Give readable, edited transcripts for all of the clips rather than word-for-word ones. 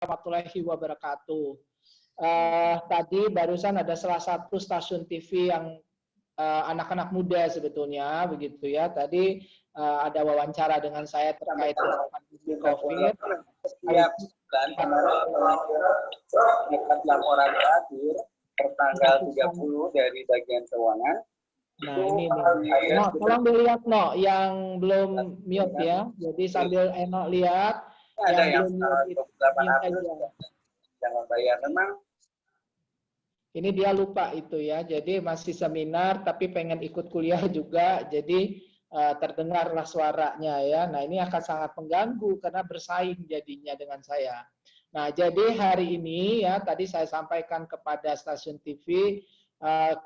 warahmatullahi wabarakatuh. Tadi barusan ada salah satu stasiun TV yang anak-anak muda sebetulnya, begitu ya. Tadi ada wawancara dengan saya terkait dengan pandemi COVID. Setiap bulan dapat laporan terakhir pertanggal 30 dari bagian keuangan. Nah ini nih, no, tolong dilihat no, yang belum mute ya. Jadi sambil Eno lihat, Ada yang belum mute aja. Jangan bayar memang. Ini dia lupa itu ya. Jadi masih seminar tapi pengen ikut kuliah juga. Jadi terdengarlah suaranya ya. Nah ini akan sangat mengganggu karena bersaing jadinya dengan saya. Nah jadi hari ini ya tadi saya sampaikan kepada stasiun TV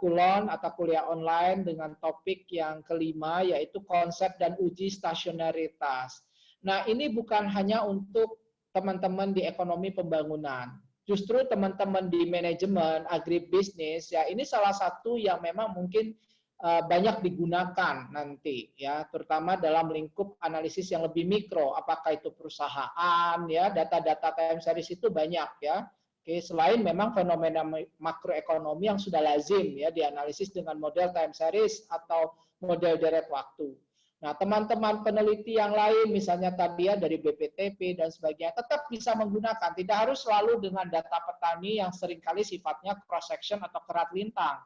Kulon atau kuliah online dengan topik yang kelima yaitu konsep dan uji stasionaritas. Nah ini bukan hanya untuk teman-teman di ekonomi pembangunan. Justru teman-teman di manajemen, agribisnis ya ini salah satu yang memang mungkin banyak digunakan nanti ya, terutama dalam lingkup analisis yang lebih mikro, apakah itu perusahaan ya, data-data time series itu banyak ya. Oke, selain memang fenomena makroekonomi yang sudah lazim ya dianalisis dengan model time series atau model deret waktu. Nah, teman-teman peneliti yang lain misalnya tadi ya dari BPTP dan sebagainya tetap bisa menggunakan, tidak harus selalu dengan data petani yang seringkali sifatnya cross section atau kerat lintang.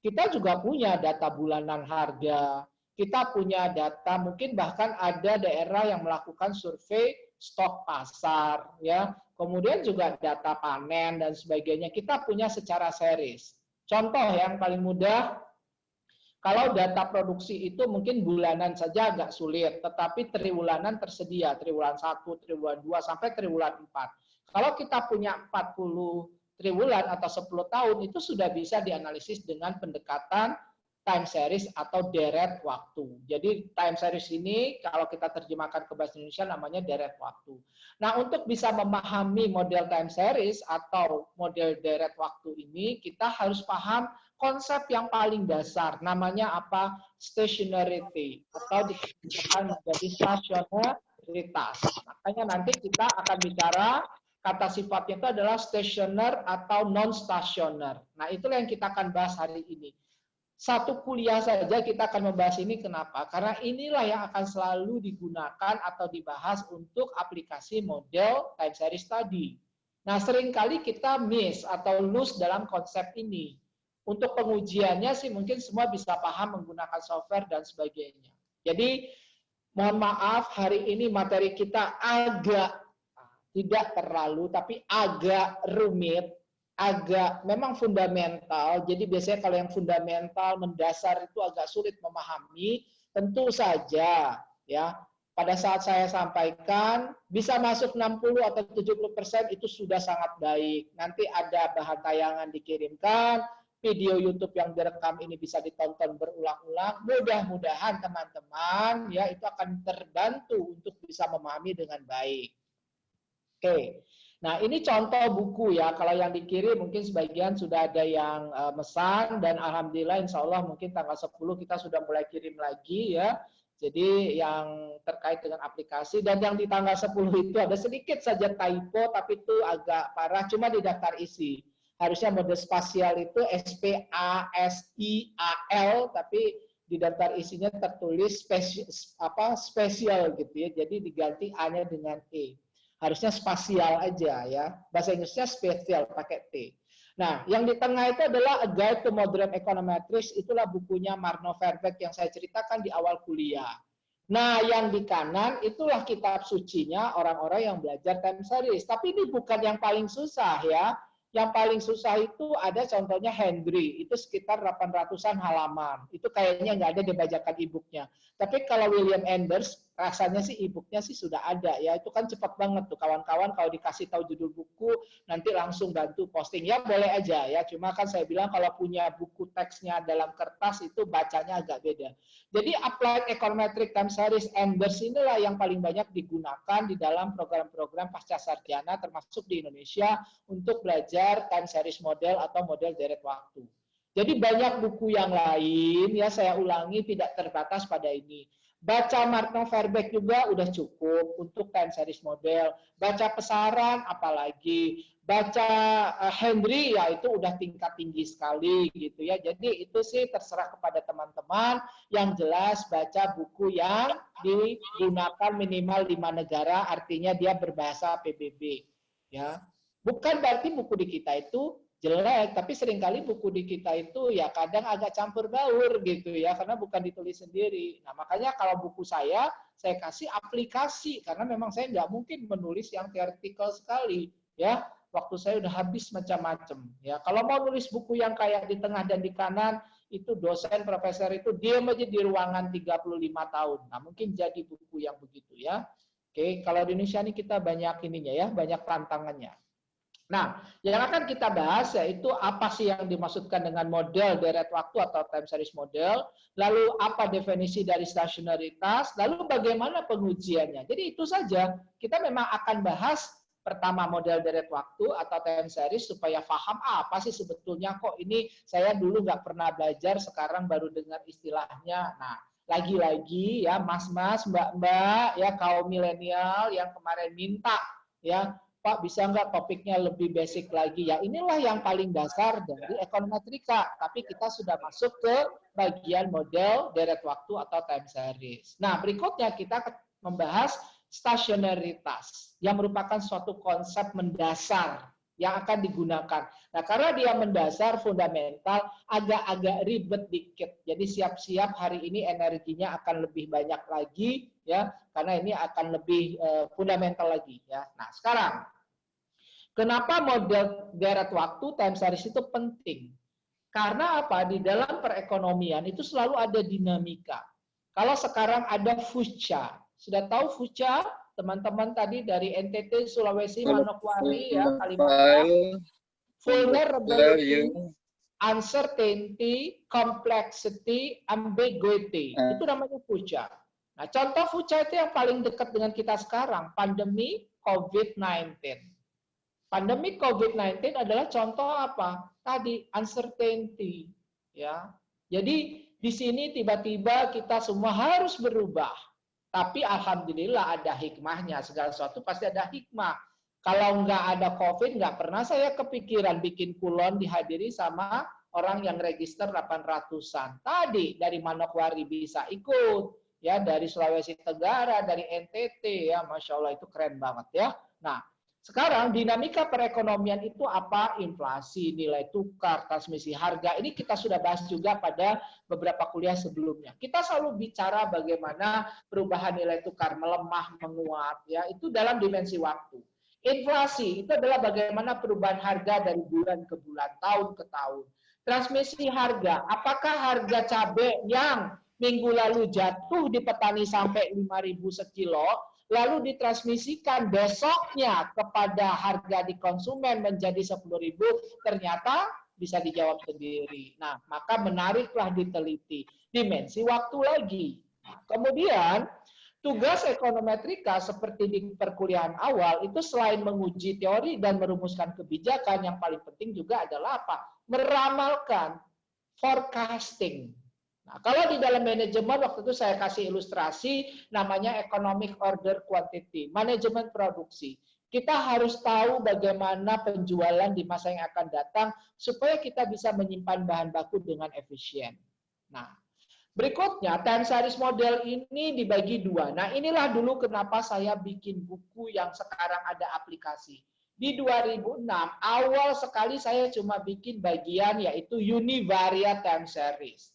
Kita juga punya data bulanan harga, kita punya data mungkin bahkan ada daerah yang melakukan survei stok pasar ya. Kemudian juga data panen dan sebagainya kita punya secara series. Contoh yang paling mudah, kalau data produksi itu mungkin bulanan saja agak sulit, tetapi triwulanan tersedia, triwulan 1, triwulan 2, sampai triwulan 4. Kalau kita punya 40 triwulan atau 10 tahun, itu sudah bisa dianalisis dengan pendekatan time series atau deret waktu. Jadi time series ini kalau kita terjemahkan ke bahasa Indonesia namanya deret waktu. Nah, untuk bisa memahami model time series atau model deret waktu ini, kita harus paham konsep yang paling dasar, namanya apa? Stationarity, atau dikatakan menjadi stasionaritas. Makanya nanti kita akan bicara kata sifatnya itu adalah stationer atau non-stationer. Nah, itulah yang kita akan bahas hari ini. Satu kuliah saja kita akan membahas ini, kenapa? Karena inilah yang akan selalu digunakan atau dibahas untuk aplikasi model time series tadi. Nah, seringkali kita miss atau lose dalam konsep ini. Untuk pengujiannya sih mungkin semua bisa paham menggunakan software dan sebagainya. Jadi, mohon maaf hari ini materi kita agak tidak terlalu, tapi agak rumit, agak memang fundamental. Jadi biasanya kalau yang fundamental, mendasar itu agak sulit memahami. Tentu saja ya, pada saat saya sampaikan bisa masuk 60 atau 70% itu sudah sangat baik. Nanti ada bahan tayangan dikirimkan, video YouTube yang direkam ini bisa ditonton berulang-ulang. Mudah-mudahan teman-teman ya itu akan terbantu untuk bisa memahami dengan baik. Oke, nah ini contoh buku ya. Kalau yang dikirim mungkin sebagian sudah ada yang mesan dan alhamdulillah insya Allah mungkin tanggal 10 kita sudah mulai kirim lagi ya. Jadi yang terkait dengan aplikasi dan yang di tanggal 10 itu ada sedikit saja typo tapi itu agak parah cuma di daftar isi. Harusnya mode spasial itu SPASIAL tapi di daftar isinya tertulis spesial gitu ya. Jadi diganti A-nya dengan E. Harusnya spasial aja ya. Bahasa Inggrisnya spesial pakai T. Nah, yang di tengah itu adalah A Guide to Modern Econometrics. Itulah bukunya Marno Verbeek yang saya ceritakan di awal kuliah. Nah, yang di kanan itulah kitab sucinya orang-orang yang belajar time series. Tapi ini bukan yang paling susah ya. Yang paling susah itu ada contohnya Hendry, itu sekitar 800-an halaman. Itu kayaknya nggak ada di bajakan e-booknya. Tapi kalau William Enders, rasanya sih e-booknya sih sudah ada ya. Itu kan cepat banget tuh kawan-kawan kalau dikasih tahu judul buku, nanti langsung bantu posting. Ya boleh aja ya, cuma kan saya bilang kalau punya buku teksnya dalam kertas itu bacanya agak beda. Jadi Applied Econometric Time Series Enders inilah yang paling banyak digunakan di dalam program-program pasca sarjana termasuk di Indonesia untuk belajar time series model atau model deret waktu. Jadi banyak buku yang lain ya saya ulangi tidak terbatas pada ini. Baca Martin Verbeek juga udah cukup untuk time series model. Baca Pesaran apalagi. Baca Henry ya itu udah tingkat tinggi sekali gitu ya. Jadi itu sih terserah kepada teman-teman. Yang jelas baca buku yang digunakan minimal 5 negara, artinya dia berbahasa PBB. Ya, bukan berarti buku di kita itu jelek, tapi seringkali buku di kita itu ya kadang agak campur baur gitu ya, karena bukan ditulis sendiri. Nah makanya kalau buku saya kasih aplikasi, karena memang saya nggak mungkin menulis yang theoretical sekali ya. Waktu saya udah habis macam-macam ya. Kalau mau nulis buku yang kayak di tengah dan di kanan, itu dosen profesor itu diam aja di ruangan 35 tahun. Nah mungkin jadi buku yang begitu ya. Oke, kalau di Indonesia ini kita banyak ininya ya, banyak tantangannya. Nah, yang akan kita bahas yaitu apa sih yang dimaksudkan dengan model deret waktu atau time series model, lalu apa definisi dari stasionaritas, lalu bagaimana pengujiannya. Jadi itu saja, kita memang akan bahas pertama model deret waktu atau time series supaya paham apa sih sebetulnya, kok ini saya dulu nggak pernah belajar, sekarang baru dengar istilahnya. Nah, lagi-lagi ya mas-mas, mbak-mbak, ya kaum milenial yang kemarin minta ya, Pak, bisa nggak topiknya lebih basic lagi? Ya, inilah yang paling dasar dari ekonometrika. Tapi kita sudah masuk ke bagian model deret waktu atau time series. Nah, berikutnya kita membahas stasionaritas, yang merupakan suatu konsep mendasar yang akan digunakan. Nah, karena dia mendasar, fundamental, agak-agak ribet dikit. Jadi siap-siap hari ini energinya akan lebih banyak lagi, ya, karena ini akan lebih fundamental lagi. Ya. Nah, sekarang, kenapa model deret waktu time series itu penting? Karena apa? Di dalam perekonomian itu selalu ada dinamika. Kalau sekarang ada fucha, sudah tahu fucha? Teman-teman tadi dari NTT, Sulawesi, Manokwari, ya, Kalimantan. Vulnerability, uncertainty, complexity, ambiguity. Itu namanya fucha. Nah, contoh fucha itu yang paling dekat dengan kita sekarang, pandemi COVID-19. Pandemi COVID-19 adalah contoh apa? Tadi uncertainty, ya. Jadi di sini tiba-tiba kita semua harus berubah. Tapi alhamdulillah ada hikmahnya. Segala sesuatu pasti ada hikmah. Kalau nggak ada COVID, nggak pernah saya kepikiran bikin kulon dihadiri sama orang yang register 800-an. Tadi dari Manokwari bisa ikut, ya, dari Sulawesi Tenggara, dari NTT, ya, Masya Allah itu keren banget ya. Nah, sekarang dinamika perekonomian itu apa? Inflasi, nilai tukar, transmisi harga. Ini kita sudah bahas juga pada beberapa kuliah sebelumnya. Kita selalu bicara bagaimana perubahan nilai tukar melemah, menguat, ya, itu dalam dimensi waktu. Inflasi itu adalah bagaimana perubahan harga dari bulan ke bulan, tahun ke tahun. Transmisi harga, apakah harga cabai yang minggu lalu jatuh di petani sampai 5.000 sekilo, lalu ditransmisikan besoknya kepada harga di konsumen menjadi 10.000, ternyata bisa dijawab sendiri. Nah, maka menariklah diteliti. Dimensi waktu lagi. Kemudian, tugas ekonometrika seperti di perkuliahan awal, itu selain menguji teori dan merumuskan kebijakan, yang paling penting juga adalah apa? Meramalkan, forecasting. Nah, kalau di dalam manajemen waktu itu saya kasih ilustrasi namanya economic order quantity, manajemen produksi. Kita harus tahu bagaimana penjualan di masa yang akan datang supaya kita bisa menyimpan bahan baku dengan efisien. Nah, berikutnya time series model ini dibagi dua. Nah, inilah dulu kenapa saya bikin buku yang sekarang ada aplikasi. Di 2006, awal sekali saya cuma bikin bagian yaitu univariate time series.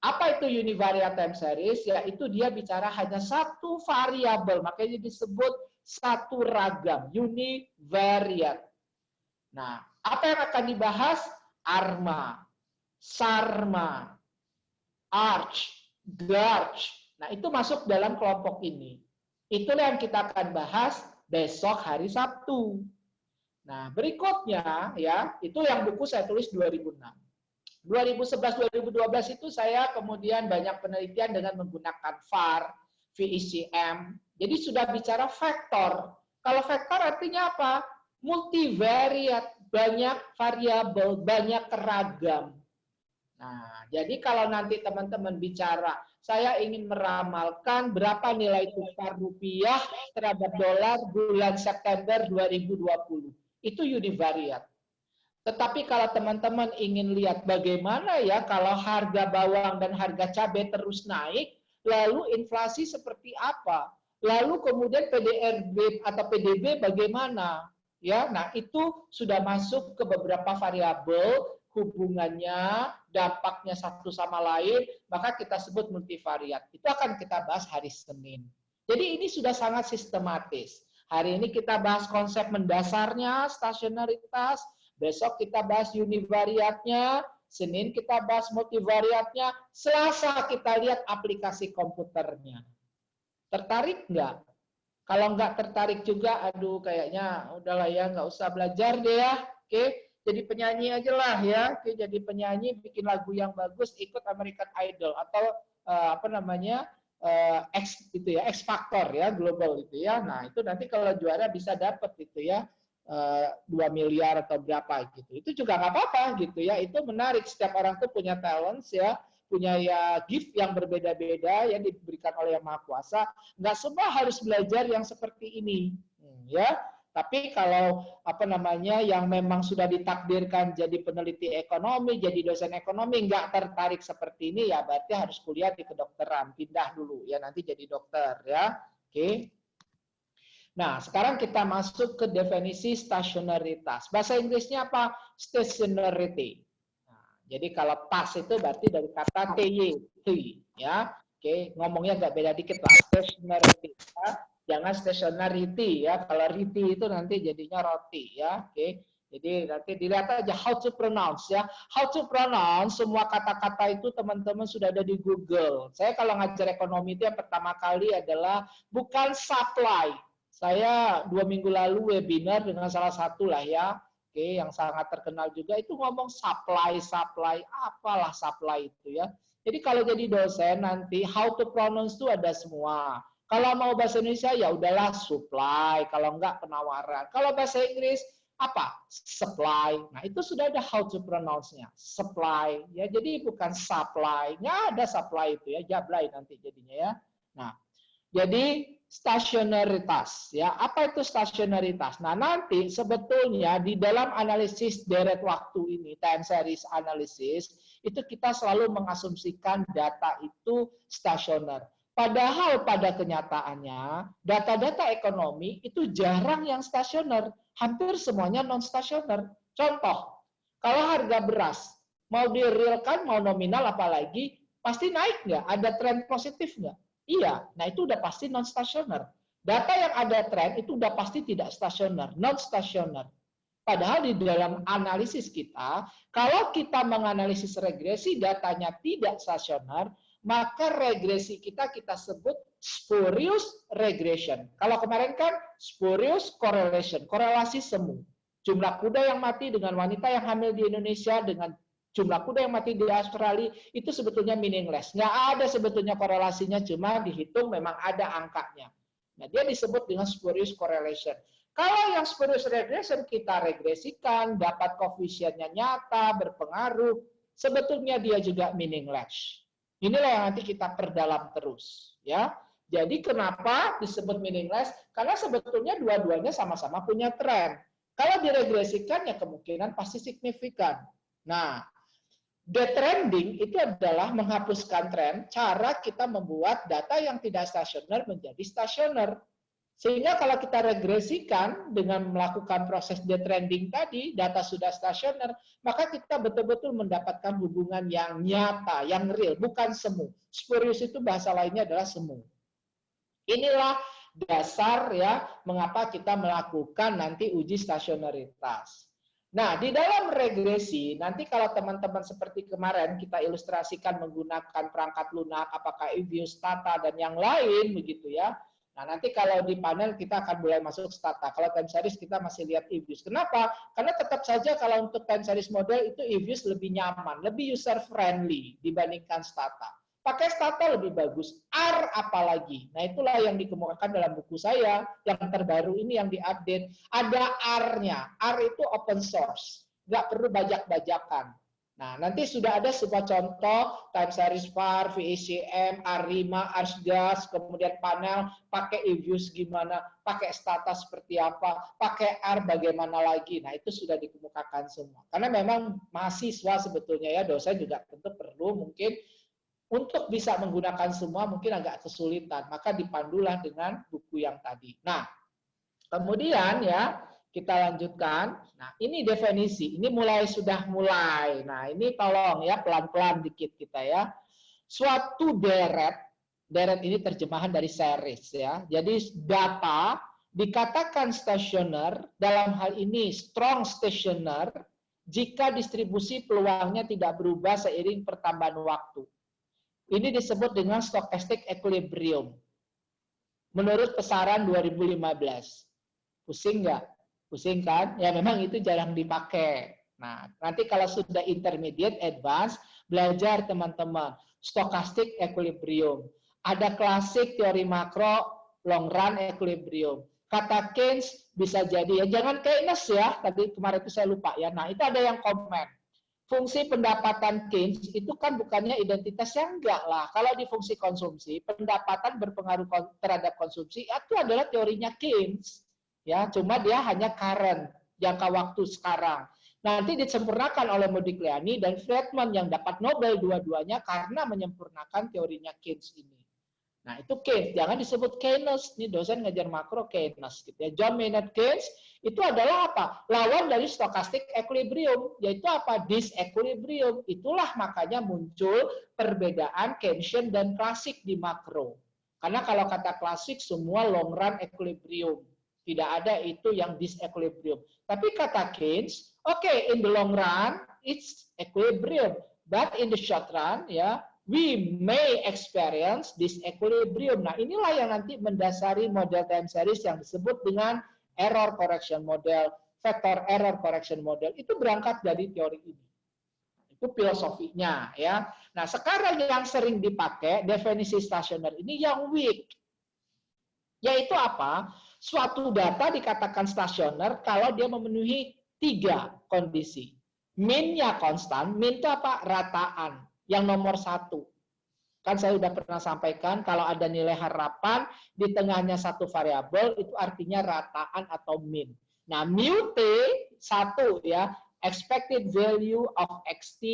Apa itu univariate time series? Yaitu dia bicara hanya satu variabel, makanya disebut satu ragam, univariate. Nah, apa yang akan dibahas? ARMA, SARMA, ARCH, GARCH. Nah, itu masuk dalam kelompok ini. Itulah yang kita akan bahas besok hari Sabtu. Nah, berikutnya ya, itu yang buku saya tulis 2006. 2011-2012 itu saya kemudian banyak penelitian dengan menggunakan VAR, VECM. Jadi sudah bicara vektor. Kalau vektor artinya apa? Multivariate, banyak variabel, banyak ragam. Nah, jadi kalau nanti teman-teman bicara, saya ingin meramalkan berapa nilai tukar rupiah terhadap dolar bulan September 2020. Itu univariate. Tetapi kalau teman-teman ingin lihat bagaimana ya kalau harga bawang dan harga cabai terus naik, lalu inflasi seperti apa? Lalu kemudian PDRB atau PDB bagaimana? Ya, nah itu sudah masuk ke beberapa variabel hubungannya, dampaknya satu sama lain, maka kita sebut multivariat. Itu akan kita bahas hari Senin. Jadi ini sudah sangat sistematis. Hari ini kita bahas konsep mendasarnya, stasionaritas. Besok kita bahas univariatnya, Senin kita bahas multivariatnya, Selasa kita lihat aplikasi komputernya. Tertarik nggak? Kalau nggak tertarik juga, aduh kayaknya udahlah ya, nggak usah belajar deh ya. Oke, jadi penyanyi aja lah ya. Oke, jadi penyanyi, bikin lagu yang bagus, ikut American Idol atau apa namanya itu ya, X Factor ya, global itu ya. Nah itu nanti kalau juara bisa dapat itu ya. 2 miliar atau berapa gitu. Itu juga nggak apa-apa gitu ya. Itu menarik. Setiap orang tuh punya talents ya, punya ya gift yang berbeda-beda yang diberikan oleh Yang Maha Kuasa. Nggak semua harus belajar yang seperti ini, ya. Tapi kalau apa namanya yang memang sudah ditakdirkan jadi peneliti ekonomi, jadi dosen ekonomi, nggak tertarik seperti ini ya berarti harus kuliah di kedokteran, pindah dulu ya nanti jadi dokter ya. Oke. Nah, sekarang kita masuk ke definisi stasionaritas. Bahasa Inggrisnya apa? Stationarity. Nah, jadi kalau pas itu berarti dari kata TY, ya. Oke, ngomongnya agak beda dikit lah. Stationarity. Ya. Jangan stationarity ya. Kalau riti itu nanti jadinya roti ya. Oke. Jadi nanti dilihat aja how to pronounce ya. How to pronounce semua kata-kata itu teman-teman sudah ada di Google. Saya kalau ngajar ekonomi itu yang pertama kali adalah bukan supply. Saya 2 minggu lalu webinar dengan salah satu lah ya, oke, yang sangat terkenal juga itu ngomong supply, apalah supply itu ya. Jadi kalau jadi dosen nanti how to pronounce itu ada semua. Kalau mau bahasa Indonesia ya udahlah supply, kalau enggak penawaran. Kalau bahasa Inggris apa? Supply. Nah itu sudah ada how to pronounce-nya. Supply ya, jadi bukan supply. Nggak ada supply itu ya, jablay nanti jadinya ya. Nah, jadi stasionaritas ya. Apa itu stasionaritas? Nah, nanti sebetulnya di dalam analisis deret waktu ini, time series analysis, itu kita selalu mengasumsikan data itu stasioner. Padahal pada kenyataannya data-data ekonomi itu jarang yang stasioner, hampir semuanya non stasioner. Contoh, kalau harga beras mau direalkan mau nominal apalagi pasti naik nggak? Ada tren positif nggak? Iya, nah itu udah pasti non stasioner. Data yang ada tren itu udah pasti tidak stasioner, non stasioner. Padahal di dalam analisis kita, kalau kita menganalisis regresi datanya tidak stasioner, maka regresi kita sebut spurious regression. Kalau kemarin kan spurious correlation, korelasi semu. Jumlah kuda yang mati dengan wanita yang hamil di Indonesia dengan jumlah kuda yang mati di Australia itu sebetulnya meaningless. Nggak ada sebetulnya korelasinya, cuma dihitung memang ada angkanya. Nah, dia disebut dengan spurious correlation. Kalau yang spurious regression kita regresikan, dapat koefisiennya nyata, berpengaruh, sebetulnya dia juga meaningless. Inilah yang nanti kita perdalam terus. Ya. Jadi kenapa disebut meaningless? Karena sebetulnya dua-duanya sama-sama punya tren. Kalau diregresikan ya kemungkinan pasti signifikan. Nah, detrending itu adalah menghapuskan tren, cara kita membuat data yang tidak stasioner menjadi stasioner. Sehingga kalau kita regresikan dengan melakukan proses detrending tadi, data sudah stasioner, maka kita betul-betul mendapatkan hubungan yang nyata, yang real, bukan semu. Spurious itu bahasa lainnya adalah semu. Inilah dasar ya mengapa kita melakukan nanti uji stasionaritas. Nah, di dalam regresi, nanti kalau teman-teman seperti kemarin kita ilustrasikan menggunakan perangkat lunak, apakah EView, Stata, dan yang lain, begitu ya. Nah, nanti kalau di panel kita akan mulai masuk Stata. Kalau time series kita masih lihat EView. Kenapa? Karena tetap saja kalau untuk time series model itu EView lebih nyaman, lebih user-friendly dibandingkan Stata. Pakai Stata lebih bagus. R apalagi. Nah, itulah yang dikemukakan dalam buku saya yang terbaru ini yang diupdate. Ada R-nya. R itu open source. Nggak perlu bajak-bajakan. Nah, nanti sudah ada sebuah contoh time series VAR, VECM, R5, ARSGAS, kemudian panel, pakai e-views gimana, pakai status seperti apa, pakai R bagaimana lagi. Nah, itu sudah dikemukakan semua. Karena memang mahasiswa sebetulnya ya, dosen juga tentu perlu mungkin untuk bisa menggunakan semua mungkin agak kesulitan. Maka dipandulah dengan buku yang tadi. Nah, kemudian ya, kita lanjutkan. Nah, ini definisi. Ini sudah mulai. Nah, ini tolong ya pelan-pelan dikit kita ya. Suatu deret ini terjemahan dari series ya. Jadi data dikatakan stasioner, dalam hal ini strong stationer, jika distribusi peluangnya tidak berubah seiring pertambahan waktu. Ini disebut dengan stochastic equilibrium. Menurut Pesaran 2015. Pusing nggak? Pusing kan? Ya memang itu jarang dipakai. Nah, nanti kalau sudah intermediate, advance, belajar teman-teman. Stochastic equilibrium. Ada klasik teori makro, long run equilibrium. Kata Keynes bisa jadi, ya jangan Keynes ya, tadi kemarin itu saya lupa ya. Nah, itu ada yang komen. Fungsi pendapatan Keynes itu kan bukannya identitas yang enggak lah. Kalau di fungsi konsumsi, pendapatan berpengaruh terhadap konsumsi, itu adalah teorinya Keynes. Ya, cuma dia hanya current, jangka waktu sekarang. Nanti disempurnakan oleh Modigliani dan Friedman yang dapat Nobel dua-duanya karena menyempurnakan teorinya Keynes ini. Nah, itu Keynes, jangan disebut Keynes. Ini dosen ngajar makro Keynes gitu ya. John Maynard Keynes itu adalah apa? Lawan dari stochastic equilibrium, yaitu apa? Disequilibrium. Itulah makanya muncul perbedaan Keynesian dan klasik di makro. Karena kalau kata klasik semua long run equilibrium. Tidak ada itu yang disequilibrium. Tapi kata Keynes, okay, in the long run, it's equilibrium. But in the short run, ya, we may experience disequilibrium. Nah, inilah yang nanti mendasari model time series yang disebut dengan error correction model, vector error correction model. Itu berangkat dari teori ini. Itu filosofinya, ya. Nah, sekarang yang sering dipakai, definisi stasioner ini yang weak. Yaitu apa? Suatu data dikatakan stasioner kalau dia memenuhi 3 kondisi. Min-nya konstan, min itu apa? Rataan. Yang nomor 1. Kan saya sudah pernah sampaikan, kalau ada nilai harapan, di tengahnya satu variabel, itu artinya rataan atau min. Nah, mu t, 1 ya, expected value of xt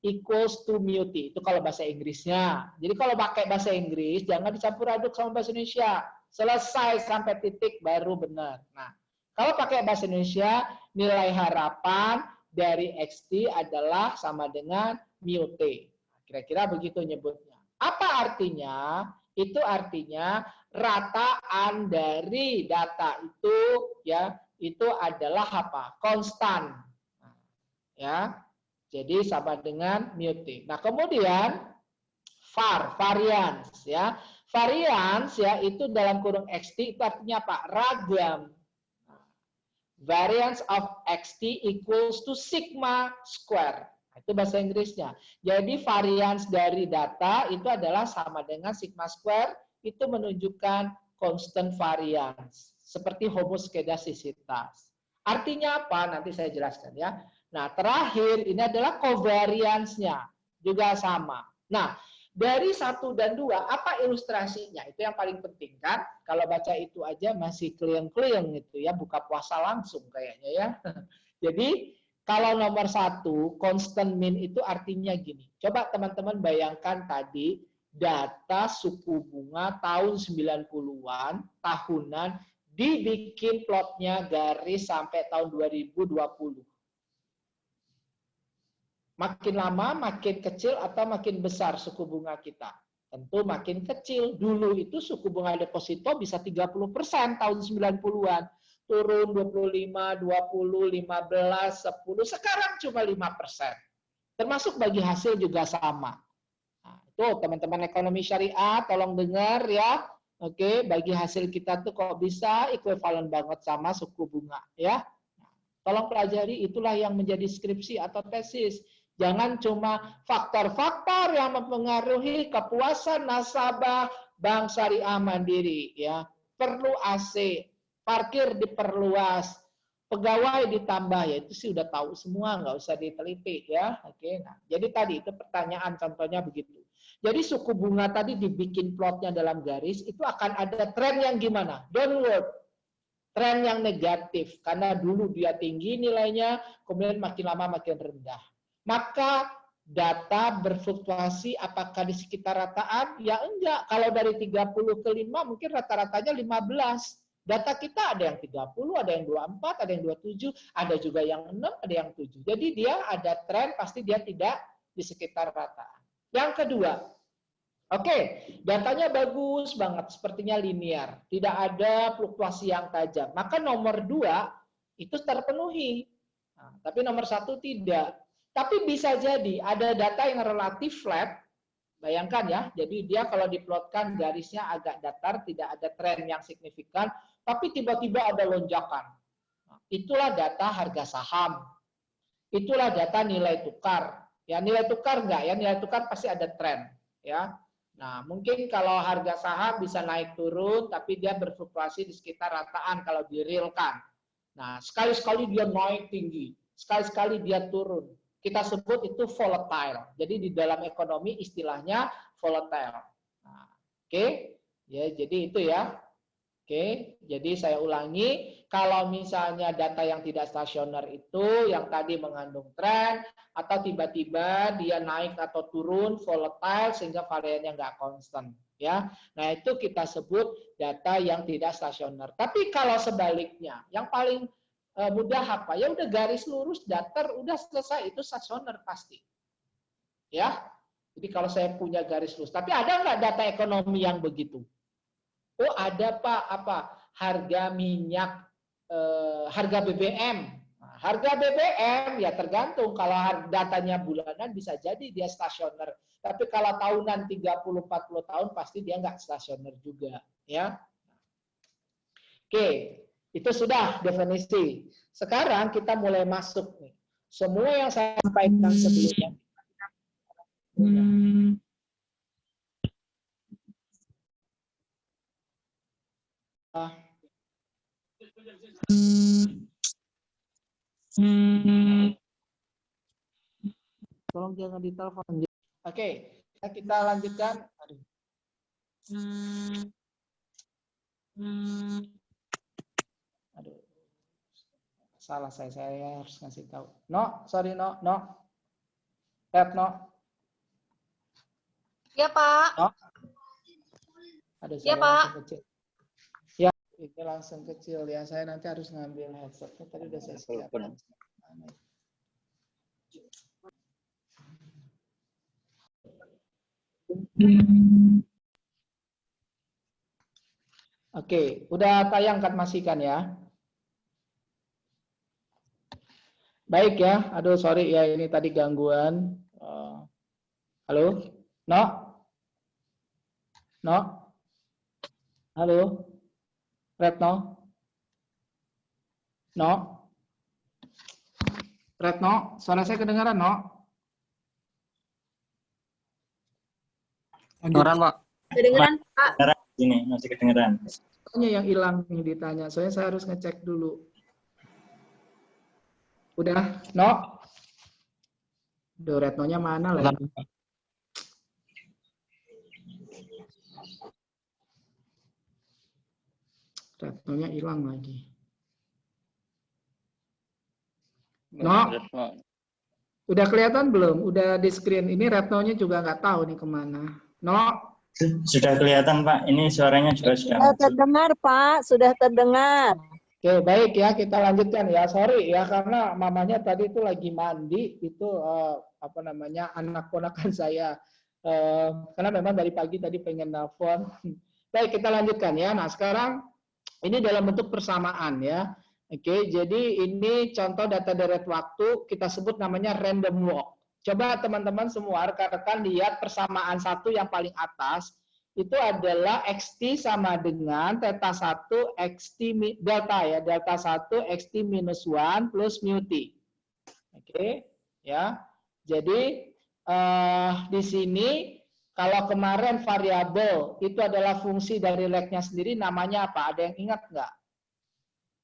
equals to mu t. Itu kalau bahasa Inggrisnya. Jadi kalau pakai bahasa Inggris, jangan dicampur aduk sama bahasa Indonesia. Selesai sampai titik baru benar. Nah, kalau pakai bahasa Indonesia, nilai harapan dari xt adalah sama dengan mu t. Kira-kira begitu nyebutnya. Apa artinya? Itu artinya rataan dari data itu ya, itu adalah apa? Konstan. Ya. Jadi sama dengan mu t. Nah, kemudian var, variance ya. Variance ya itu dalam kurung xt itu artinya apa? Ragam. Variance of xt equals to sigma square. Itu bahasa Inggrisnya. Jadi variance dari data itu adalah sama dengan sigma square, itu menunjukkan constant variance. Seperti homoskedastisitas. Artinya apa? Nanti saya jelaskan ya. Nah, terakhir ini adalah covariance-nya. Juga sama. Nah, dari 1 dan 2, apa ilustrasinya? Itu yang paling penting kan? Kalau baca itu aja masih klieng-klieng gitu ya, buka puasa langsung kayaknya ya. Jadi, kalau nomor 1, constant mean itu artinya gini. Coba teman-teman bayangkan tadi, data suku bunga tahun 90-an, tahunan, dibikin plotnya garis sampai tahun 2020. Makin lama, makin kecil atau makin besar suku bunga kita? Tentu makin kecil. Dulu itu suku bunga deposito bisa 30% tahun 90-an. Turun 25, 20, 15, 10. Sekarang cuma 5%. Termasuk bagi hasil juga sama. Nah, itu teman-teman ekonomi syariah, tolong dengar ya. Oke, bagi hasil kita tuh kok bisa ekuivalen banget sama suku bunga ya. Tolong pelajari, itulah yang menjadi skripsi atau tesis. Jangan cuma faktor-faktor yang mempengaruhi kepuasan nasabah Bank Syariah Mandiri ya. Perlu AC, parkir diperluas, Pegawai ditambah, ya itu sih udah tahu semua, nggak usah diteliti ya. Oke, nah jadi tadi itu pertanyaan contohnya begitu. Jadi suku bunga tadi dibikin plotnya dalam garis, itu akan ada tren yang gimana? Downward. Tren yang negatif, karena dulu dia tinggi nilainya, kemudian makin lama makin rendah. Maka data berfluktuasi apakah di sekitar rataan? Ya enggak. Kalau dari 30 ke 5 mungkin rata-ratanya 15. Data kita ada yang 30, ada yang 24, ada yang 27, ada juga yang 6, ada yang 7. Jadi dia ada tren, pasti dia tidak di sekitar rataan. Yang kedua, oke, datanya bagus banget, sepertinya linear. Tidak ada fluktuasi yang tajam. Maka nomor 2 itu terpenuhi. Nah, tapi nomor 1 tidak. Tapi bisa jadi ada data yang relatif flat. Bayangkan ya, jadi dia kalau diplotkan garisnya agak datar, tidak ada tren yang signifikan, tapi tiba-tiba ada lonjakan. Nah, itulah data harga saham. Itulah data nilai tukar. Ya, nilai tukar enggak ya? Nilai tukar pasti ada tren, ya. Nah, mungkin kalau harga saham bisa naik turun, tapi dia berfluktuasi di sekitar rataan kalau direalkan. Nah, sekali-sekali dia naik tinggi, sekali-sekali dia turun. Kita sebut itu volatile. Jadi di dalam ekonomi istilahnya volatile. Nah, oke, ya jadi itu ya. Oke, jadi saya ulangi, kalau misalnya data yang tidak stasioner itu yang tadi mengandung tren atau tiba-tiba dia naik atau turun volatile sehingga variannya nggak konstan, ya. Nah itu kita sebut data yang tidak stasioner. Tapi kalau sebaliknya, yang paling mudah apa? Ya udah garis lurus datar, udah selesai, itu stasioner pasti, ya. Jadi kalau saya punya garis lurus, tapi ada nggak data ekonomi yang begitu? Oh ada Pak, apa harga minyak, harga BBM. Nah, harga BBM ya tergantung, kalau datanya bulanan bisa jadi dia stasioner. Tapi kalau tahunan 30-40 tahun pasti dia nggak stasioner juga, ya. Oke, itu sudah definisi. Sekarang kita mulai masuk nih. Semua yang saya sampaikan sebelumnya. Tolong jangan ditelepon. Oke, kita lanjutkan. Aduh. Aduh. Salah saya harus ngasih tahu. No, sorry no. Red no. Ya Pak. No. Aduh, Ya saya Pak. langsung kecil. Ya, ini langsung kecil ya. Saya nanti harus ngambil headsetnya. Tadi udah saya siapkan. Oke, udah tayang kan masih kan ya? Baik ya. Aduh, sorry ya ini tadi gangguan. Halo? No? No? Halo? Retno? No? Retno, suara saya kedengaran, no? Kedengeran, Pak. Kedengeran Pak. Kedengeran, ini masih kedengeran. Soalnya yang hilang nih ditanya, soalnya saya harus ngecek dulu. Udah, no? Duh, Retno-nya mana lagi? Retno-nya hilang lagi. No? Udah kelihatan belum? Udah di screen. Ini Retno-nya juga nggak tahu nih kemana. No? Sudah kelihatan, Pak. Ini suaranya juga sudah Sudah terdengar, Pak. Sudah terdengar. Oke, baik ya, kita lanjutkan ya. Sorry ya, karena mamanya tadi itu lagi mandi, itu apa namanya, anak ponakan saya. Karena memang dari pagi tadi pengen nelfon. Baik, kita lanjutkan ya. Nah, sekarang ini dalam bentuk persamaan ya. Oke, jadi ini contoh data deret waktu, kita sebut namanya random walk. Coba teman-teman semua, rekan-rekan lihat persamaan satu yang paling atas, itu adalah XT sama dengan theta 1 XT delta ya, delta 1 XT minus 1 plus mu T. Oke, ya. Jadi di sini kalau kemarin variabel itu adalah fungsi dari lag-nya sendiri, namanya apa? Ada yang ingat nggak?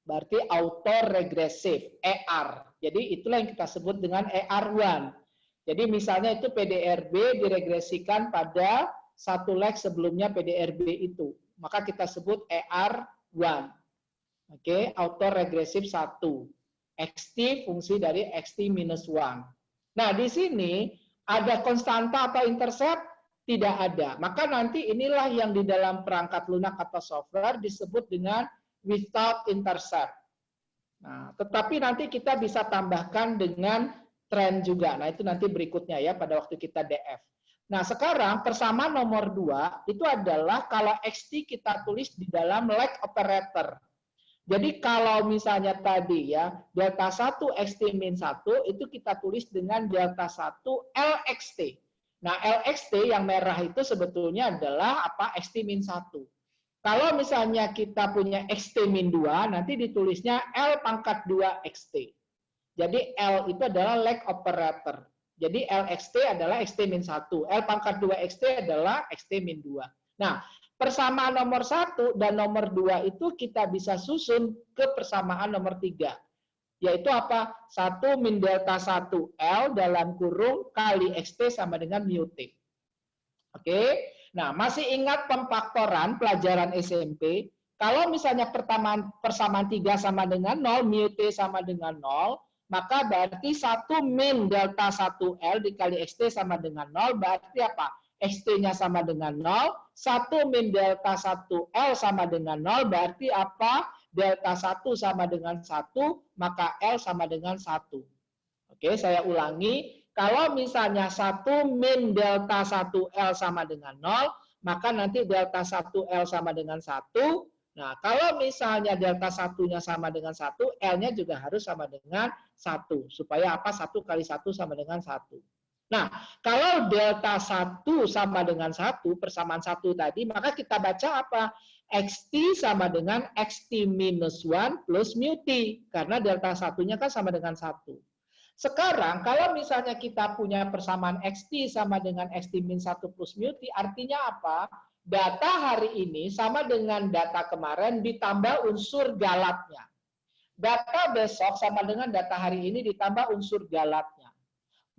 Berarti autoregressive, ER. Jadi itulah yang kita sebut dengan ER1. Jadi misalnya itu PDRB diregresikan pada satu leg sebelumnya PDRB itu. Maka kita sebut ER1. Oke, autoregressive 1. XT fungsi dari XT-1. Nah, di sini ada konstanta atau intercept? Tidak ada. Maka nanti inilah yang di dalam perangkat lunak atau software disebut dengan without intercept. Nah, tetapi nanti kita bisa tambahkan dengan trend juga. Nah, itu nanti berikutnya ya pada waktu kita DF. Nah, sekarang persamaan nomor 2 itu adalah kalau XT kita tulis di dalam leg operator. Jadi kalau misalnya tadi ya delta 1 XT min 1 itu kita tulis dengan delta 1 LXT. Nah, LXT yang merah itu sebetulnya adalah apa? XT min 1. Kalau misalnya kita punya XT min 2, nanti ditulisnya L pangkat 2 XT. Jadi L itu adalah leg operator. Jadi LXT adalah XT min 1. L pangkat 2 XT adalah XT min 2. Nah, persamaan nomor 1 dan nomor 2 itu kita bisa susun ke persamaan nomor 3. Yaitu apa? 1 min delta 1 L dalam kurung kali XT sama dengan mu T. Oke. Nah, masih ingat pemfaktoran pelajaran SMP? Kalau misalnya persamaan 3 sama dengan 0, mu T sama dengan 0, maka berarti 1 min delta 1 L dikali XT sama dengan 0, berarti apa? XT-nya sama dengan 0, 1 min delta 1 L sama dengan 0, berarti apa? Delta 1 sama dengan 1, maka L sama dengan 1. Oke, saya ulangi. Kalau misalnya 1 min delta 1 L sama dengan 0, maka nanti delta 1 L sama dengan 1. Nah, kalau misalnya delta 1-nya sama dengan 1, L-nya juga harus sama dengan 1. Supaya apa? 1 kali 1 sama dengan 1. Nah, kalau delta 1 sama dengan 1, persamaan 1 tadi, maka kita baca apa? XT sama dengan XT minus 1 plus mu T. Karena delta 1-nya kan sama dengan 1. Sekarang, kalau misalnya kita punya persamaan XT sama dengan XT min 1 plus mu T, artinya apa? Data hari ini sama dengan data kemarin ditambah unsur galatnya. Data besok sama dengan data hari ini ditambah unsur galatnya.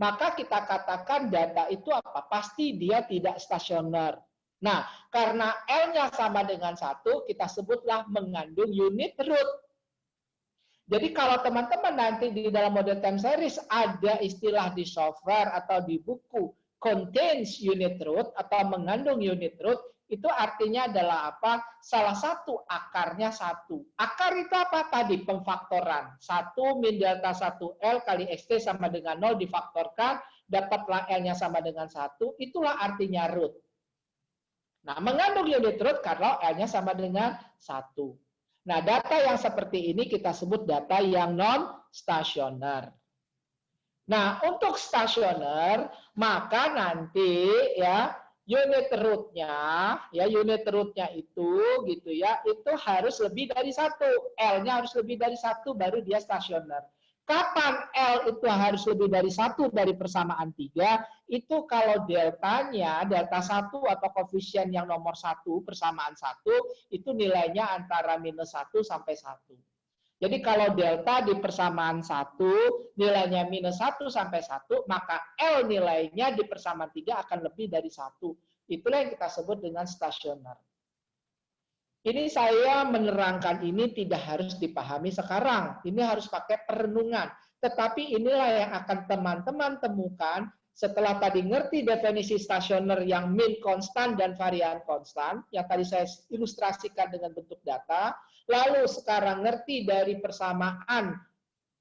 Maka kita katakan data itu apa? Pasti dia tidak stasioner. Nah, karena L-nya sama dengan 1, kita sebutlah mengandung unit root. Jadi kalau teman-teman nanti di dalam model time series ada istilah di software atau di buku contains unit root atau mengandung unit root, itu artinya adalah apa? Salah satu akarnya 1. Akar itu apa? Tadi pemfaktoran. 1 min delta 1 L kali XT sama dengan 0 difaktorkan, dapatlah L-nya sama dengan 1, itulah artinya root. Nah, mengandung unit root kalau L-nya sama dengan 1. Nah, data yang seperti ini kita sebut data yang non-stasioner. Nah, untuk stasioner, maka nanti ya unit rootnya itu gitu ya, itu harus lebih dari 1. L-nya harus lebih dari 1 baru dia stasioner. Kapan L itu harus lebih dari 1 dari persamaan 3? Itu kalau deltanya, delta 1 atau koefisien yang nomor 1, persamaan 1, itu nilainya antara minus 1 sampai 1. Jadi kalau delta di persamaan 1, nilainya minus 1 sampai 1, maka L nilainya di persamaan 3 akan lebih dari 1. Itulah yang kita sebut dengan stasioner. Ini saya menerangkan ini tidak harus dipahami sekarang. Ini harus pakai perenungan. Tetapi inilah yang akan teman-teman temukan setelah tadi ngerti definisi stasioner yang min konstan dan varian konstan, yang tadi saya ilustrasikan dengan bentuk data, lalu sekarang ngerti dari persamaan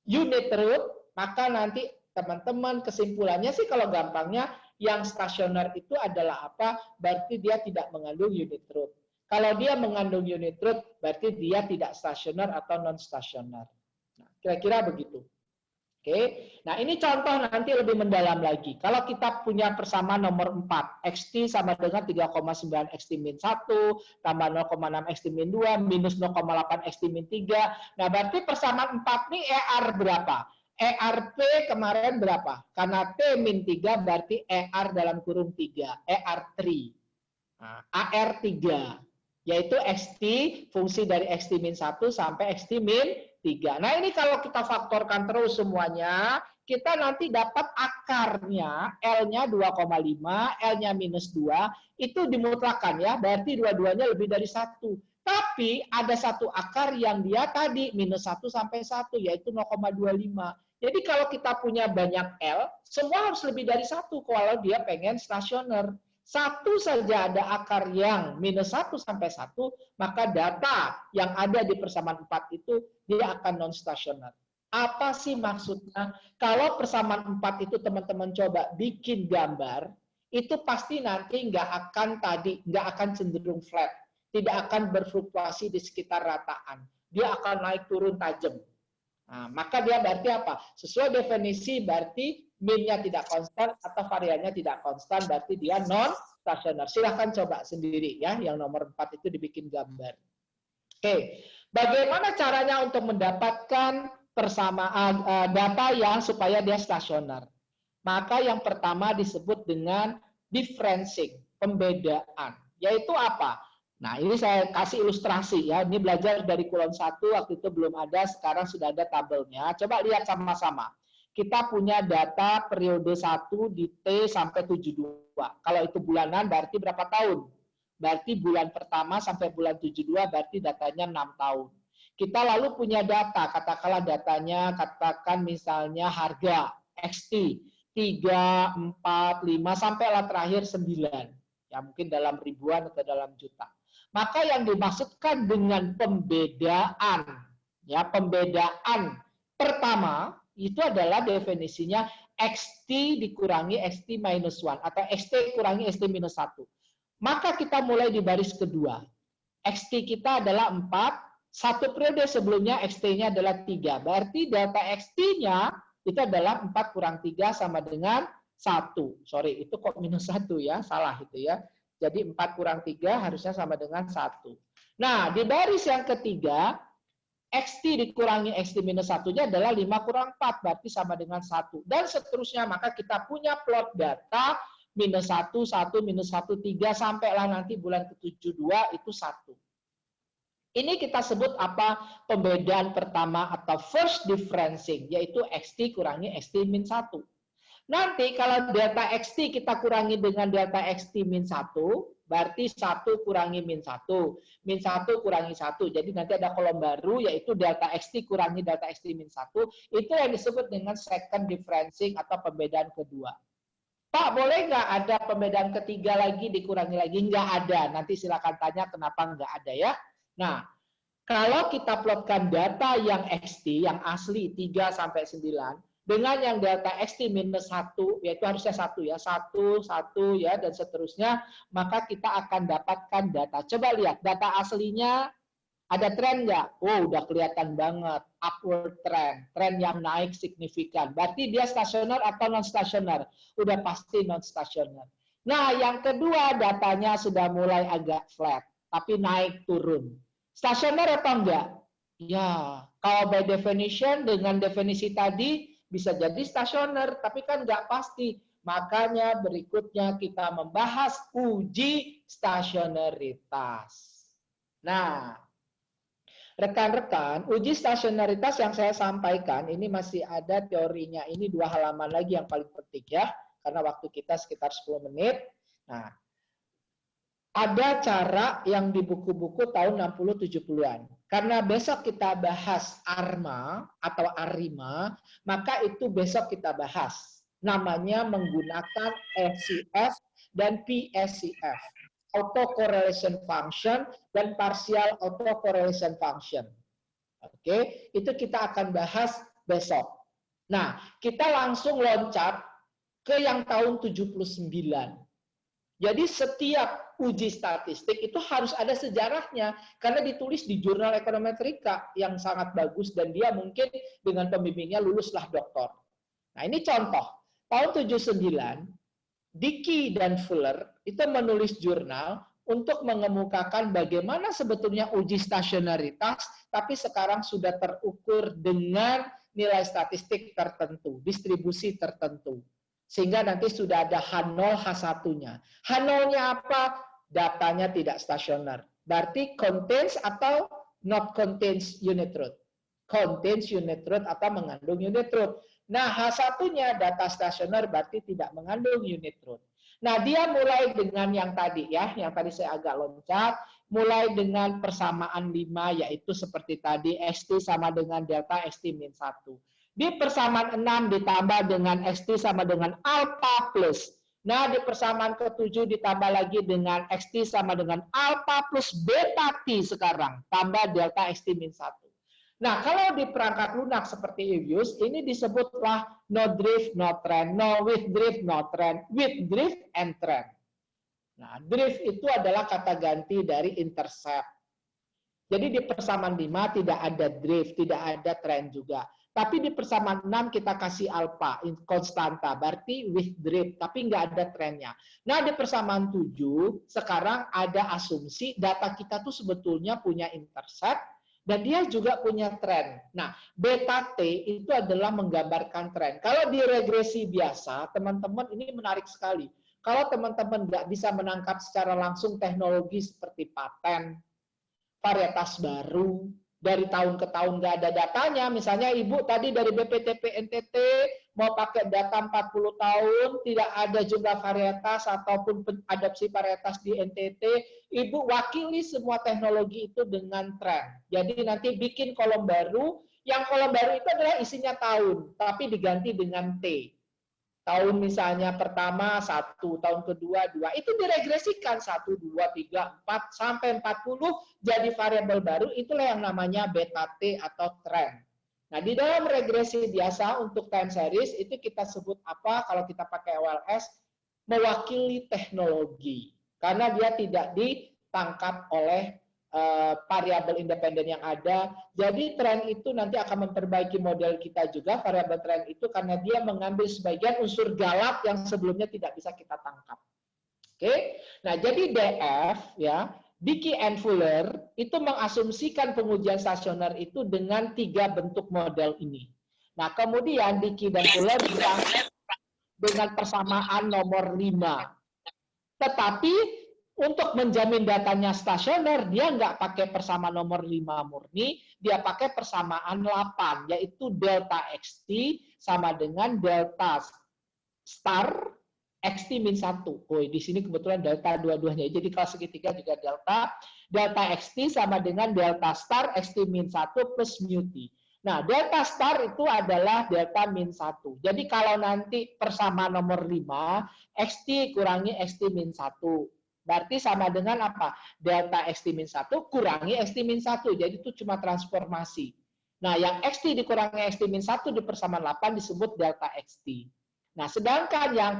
unit root, maka nanti teman-teman kesimpulannya sih kalau gampangnya, yang stasioner itu adalah apa? Berarti dia tidak mengandung unit root. Kalau dia mengandung unit root, berarti dia tidak stasioner atau non-stasioner. Nah, kira-kira begitu. Oke. Nah, ini contoh nanti lebih mendalam lagi. Kalau kita punya persamaan nomor 4, XT sama dengan 3,9 XT min 1, tambah 0,6 XT min 2, minus 0,8 XT min 3. Nah, berarti persamaan 4 ini ER berapa? ERP kemarin berapa? Karena T min 3 berarti ER dalam kurung 3, ER3. Nah, AR3. yaitu XT, fungsi dari XT min 1 sampai XT min 3. Nah ini kalau kita faktorkan terus semuanya, kita nanti dapat akarnya, L-nya 2,5, L-nya minus 2, itu dimutlakan ya, berarti dua-duanya lebih dari 1. Tapi ada satu akar yang dia tadi minus 1 sampai 1, yaitu 0,25. Jadi kalau kita punya banyak L, semua harus lebih dari 1 kalau dia pengen stasioner. Satu saja ada akar yang minus 1 sampai 1, maka data yang ada di persamaan 4 itu dia akan non-stasioner. Apa sih maksudnya? Kalau persamaan 4 itu teman-teman coba bikin gambar, itu pasti nanti nggak akan cenderung flat. Tidak akan berfluktuasi di sekitar rataan. Dia akan naik turun tajam. Nah, maka dia berarti apa? Sesuai definisi berarti min-nya tidak konstan atau variannya tidak konstan, berarti dia non-stasioner. Silahkan coba sendiri ya, yang nomor 4 itu dibikin gambar. Oke, bagaimana caranya untuk mendapatkan persamaan data yang supaya dia stasioner? Maka yang pertama disebut dengan differencing, pembedaan. Yaitu apa? Nah, ini saya kasih ilustrasi ya. Ini belajar dari Kulon 1, waktu itu belum ada, sekarang sudah ada tabelnya. Coba lihat sama-sama. Kita punya data periode 1 di T sampai 72. Kalau itu bulanan berarti berapa tahun? Berarti bulan pertama sampai bulan 72 berarti datanya 6 tahun. Kita lalu punya data, katakanlah datanya, katakan misalnya harga XT 3, 4, 5, sampailah terakhir 9. Ya mungkin dalam ribuan atau dalam juta. Maka yang dimaksudkan dengan pembedaan, ya pembedaan pertama itu adalah definisinya XT dikurangi XT minus 1 atau XT kurangi XT minus 1. Maka kita mulai di baris kedua. XT kita adalah 4, satu periode sebelumnya XT-nya adalah 3. Berarti data XT-nya itu adalah 4 kurang 3 sama dengan 1. Sorry, itu kok minus 1 ya, salah itu ya. Jadi 4 kurang 3 harusnya sama dengan 1. Nah, di baris yang ketiga, XT dikurangi XT minus 1-nya adalah 5 kurang 4, berarti sama dengan 1. Dan seterusnya, maka kita punya plot data minus 1, 1, minus 1, 3, sampailah nanti bulan ke-72 itu 1. Ini kita sebut apa? Pembedaan pertama atau first differencing, yaitu XT kurangi XT min 1. Nanti kalau delta XT kita kurangi dengan delta XT min 1, berarti 1 kurangi min 1. Min 1 kurangi 1. Jadi nanti ada kolom baru yaitu delta XT kurangi delta XT min 1. Itu yang disebut dengan second differencing atau pembedaan kedua. Pak, boleh nggak ada pembedaan ketiga lagi dikurangi lagi? Nggak ada. Nanti silakan tanya kenapa nggak ada ya. Nah, kalau kita plotkan data yang XT, yang asli 3 sampai 9, dengan yang delta XT minus 1, yaitu harusnya 1 ya, 1, 1 ya, dan seterusnya, maka kita akan dapatkan data. Coba lihat, data aslinya ada tren nggak? Oh, udah kelihatan banget, upward trend, tren yang naik signifikan. Berarti dia stasioner atau non-stasioner? Udah pasti non-stasioner. Nah, yang kedua, datanya sudah mulai agak flat, tapi naik turun. Stasioner atau enggak? Ya, kalau by definition, dengan definisi tadi, bisa jadi stasioner, tapi kan nggak pasti. Makanya berikutnya kita membahas uji stasioneritas. Nah, rekan-rekan, uji stasioneritas yang saya sampaikan, ini masih ada teorinya. Ini 2 halaman lagi yang paling penting ya, karena waktu kita sekitar 10 menit. Nah, ada cara yang di buku-buku tahun 60-70-an. Karena besok kita bahas ARMA atau ARIMA, maka itu besok kita bahas. Namanya menggunakan FCF dan PSCF. Autocorrelation function dan partial autocorrelation function. Oke, itu kita akan bahas besok. Nah, kita langsung loncat ke yang tahun 79. Jadi setiap uji statistik itu harus ada sejarahnya karena ditulis di jurnal ekonometrika yang sangat bagus dan dia mungkin dengan pembimbingnya luluslah doktor. Nah, ini contoh. Tahun 79, Dickey dan Fuller itu menulis jurnal untuk mengemukakan bagaimana sebetulnya uji stasionaritas tapi sekarang sudah terukur dengan nilai statistik tertentu, distribusi tertentu. Sehingga nanti sudah ada H0, H1-nya. H0-nya apa? Datanya tidak stasioner. Berarti contains atau not contains unit root. Contains unit root atau mengandung unit root. Nah, H1-nya data stasioner berarti tidak mengandung unit root. Nah, dia mulai dengan yang tadi ya, yang tadi saya agak loncat, mulai dengan persamaan 5, yaitu seperti tadi, XT sama dengan delta XT min 1. Di persamaan 6 ditambah dengan XT sama dengan alpha plus. Nah, di persamaan ke-7 ditambah lagi dengan XT sama dengan alpha plus beta T sekarang, tambah delta XT min 1. Nah, kalau di perangkat lunak seperti EViews, ini disebutlah no drift, no trend, no with drift, no trend, with drift and trend. Nah, drift itu adalah kata ganti dari intercept. Jadi di persamaan 5 tidak ada drift, tidak ada trend juga. Tapi di persamaan 6 kita kasih alpha, konstanta, berarti with drift, tapi nggak ada trennya. Nah, di persamaan 7, sekarang ada asumsi data kita tuh sebetulnya punya intercept, dan dia juga punya tren. Nah, beta T itu adalah menggambarkan tren. Kalau di regresi biasa, teman-teman ini menarik sekali. Kalau teman-teman nggak bisa menangkap secara langsung teknologi seperti paten, varietas baru, dari tahun ke tahun nggak ada datanya, misalnya Ibu tadi dari BPTP NTT mau pakai data 40 tahun, tidak ada jumlah varietas ataupun adopsi varietas di NTT, Ibu wakili semua teknologi itu dengan tren. Jadi nanti bikin kolom baru, yang kolom baru itu adalah isinya tahun, tapi diganti dengan T. Tahun misalnya pertama 1, tahun kedua 2, itu diregresikan 1, 2, 3, 4, sampai 40 jadi variabel baru, itulah yang namanya beta T atau tren. Nah, di dalam regresi biasa untuk time series itu kita sebut apa kalau kita pakai OLS? Mewakili teknologi. Karena dia tidak ditangkap oleh variabel independen yang ada. Jadi tren itu nanti akan memperbaiki model kita juga, variabel tren itu, karena dia mengambil sebagian unsur galak yang sebelumnya tidak bisa kita tangkap. Oke. Nah, jadi DF ya, Dickey and Fuller itu mengasumsikan pengujian stasioner itu dengan 3 bentuk model ini. Nah, kemudian Dickey dan Fuller bilang dengan persamaan nomor 5. Tetapi untuk menjamin datanya stasioner, dia nggak pakai persamaan nomor 5 murni, dia pakai persamaan 8, yaitu delta XT sama dengan delta star XT min 1. Oh, di sini kebetulan delta dua-duanya. Jadi kalau segitiga juga delta. Delta XT sama dengan delta star XT min 1 plus mu T. Nah, delta star itu adalah delta min 1. Jadi kalau nanti persamaan nomor 5, XT kurangi XT min 1. Berarti sama dengan apa? Delta XT min 1 kurangi XT min 1. Jadi itu cuma transformasi. Nah, yang XT dikurangi XT min 1 di persamaan 8 disebut delta XT. Nah, sedangkan yang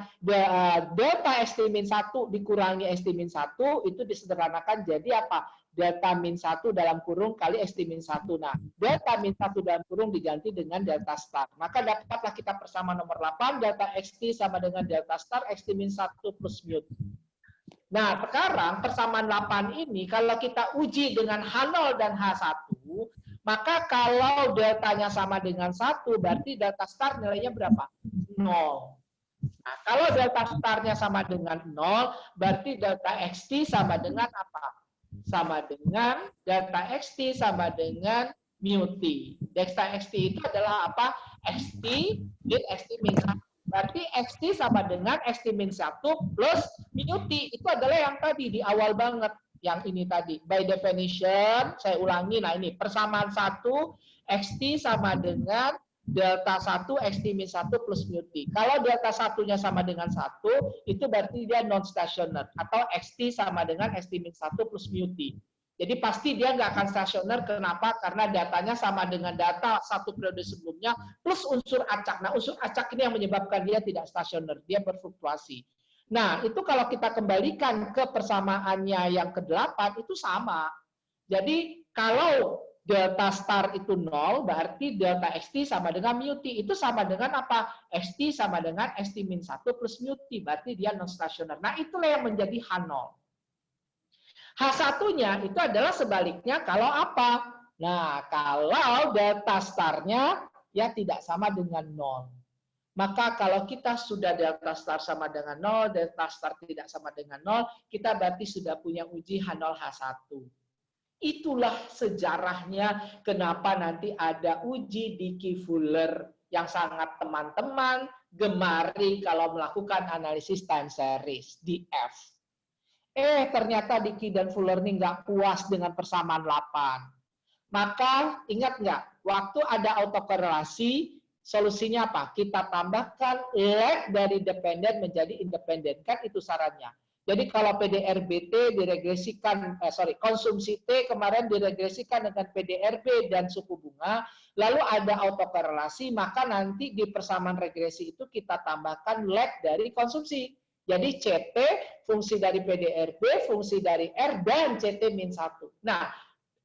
delta XT min 1 dikurangi XT min 1 itu disederhanakan jadi apa? Delta min 1 dalam kurung kali XT min 1. Nah, delta min 1 dalam kurung diganti dengan delta star. Maka dapatlah kita persamaan nomor 8, delta XT sama dengan delta star XT min 1 plus mu. Nah, sekarang persamaan 8 ini kalau kita uji dengan H0 dan H1, maka kalau deltanya sama dengan 1, berarti delta star nilainya berapa? 0. Nah, kalau delta starnya sama dengan 0, berarti delta XT sama dengan apa? Sama dengan delta XT sama dengan mu T. Delta XT itu adalah apa? XT din XT min 1. Berarti XT sama dengan XT min 1 plus mu T. Itu adalah yang tadi di awal banget. Yang ini tadi. By definition, saya ulangi. Nah ini, persamaan 1, XT sama dengan delta 1, XT min 1 plus mu T. Kalau delta 1-nya sama dengan 1, itu berarti dia non-stationer. Atau XT sama dengan XT min 1 plus mu T. Jadi pasti dia nggak akan stasioner. Kenapa? Karena datanya sama dengan data satu periode sebelumnya plus unsur acak. Nah, unsur acak ini yang menyebabkan dia tidak stasioner. Dia berfluktuasi. Nah, itu kalau kita kembalikan ke persamaannya yang ke-8, itu sama. Jadi, kalau delta star itu 0, berarti delta XT sama dengan mu T. Itu sama dengan apa? XT sama dengan XT min 1 plus mu T. Berarti dia non-stasioner. Nah, itulah yang menjadi H0. H1-nya itu adalah sebaliknya kalau apa? Nah, kalau delta star-nya ya tidak sama dengan 0. Maka kalau kita sudah delta star sama dengan 0, delta star tidak sama dengan 0, kita berarti sudah punya uji H0, H1. Itulah sejarahnya kenapa nanti ada uji Dickey-Fuller yang sangat teman-teman gemari kalau melakukan analisis time series, DF. Ternyata Dickey dan Fuller ini nggak puas dengan persamaan 8. Maka ingat nggak, waktu ada autokorelasi, solusinya apa? Kita tambahkan lag dari dependen menjadi independen. Kan itu sarannya. Jadi kalau PDRBT diregresikan, konsumsi T kemarin diregresikan dengan PDRB dan suku bunga, lalu ada autokorelasi, maka nanti di persamaan regresi itu kita tambahkan lag dari konsumsi. Jadi CT, fungsi dari PDRB, fungsi dari R, dan CT-1. Nah,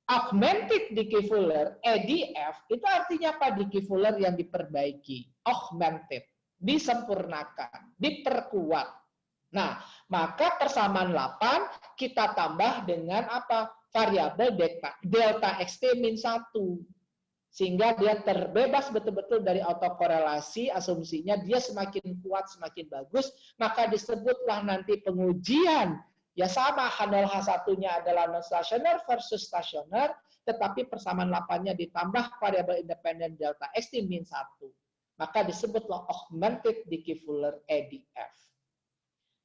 augmented Dickey-Fuller, ADF, itu artinya apa? Dickey-Fuller yang diperbaiki, augmented, disempurnakan, diperkuat. Nah, maka persamaan 8 kita tambah dengan apa? Variabel delta XT min 1. Sehingga dia terbebas betul-betul dari autokorelasi, asumsinya dia semakin kuat, semakin bagus, maka disebutlah nanti pengujian. Ya sama, H0, H1-nya adalah non-stasioner versus stasioner, tetapi persamaan 8-nya ditambah variabel independen delta XT min 1. Maka disebutlah augmented Dickey-Fuller ADF.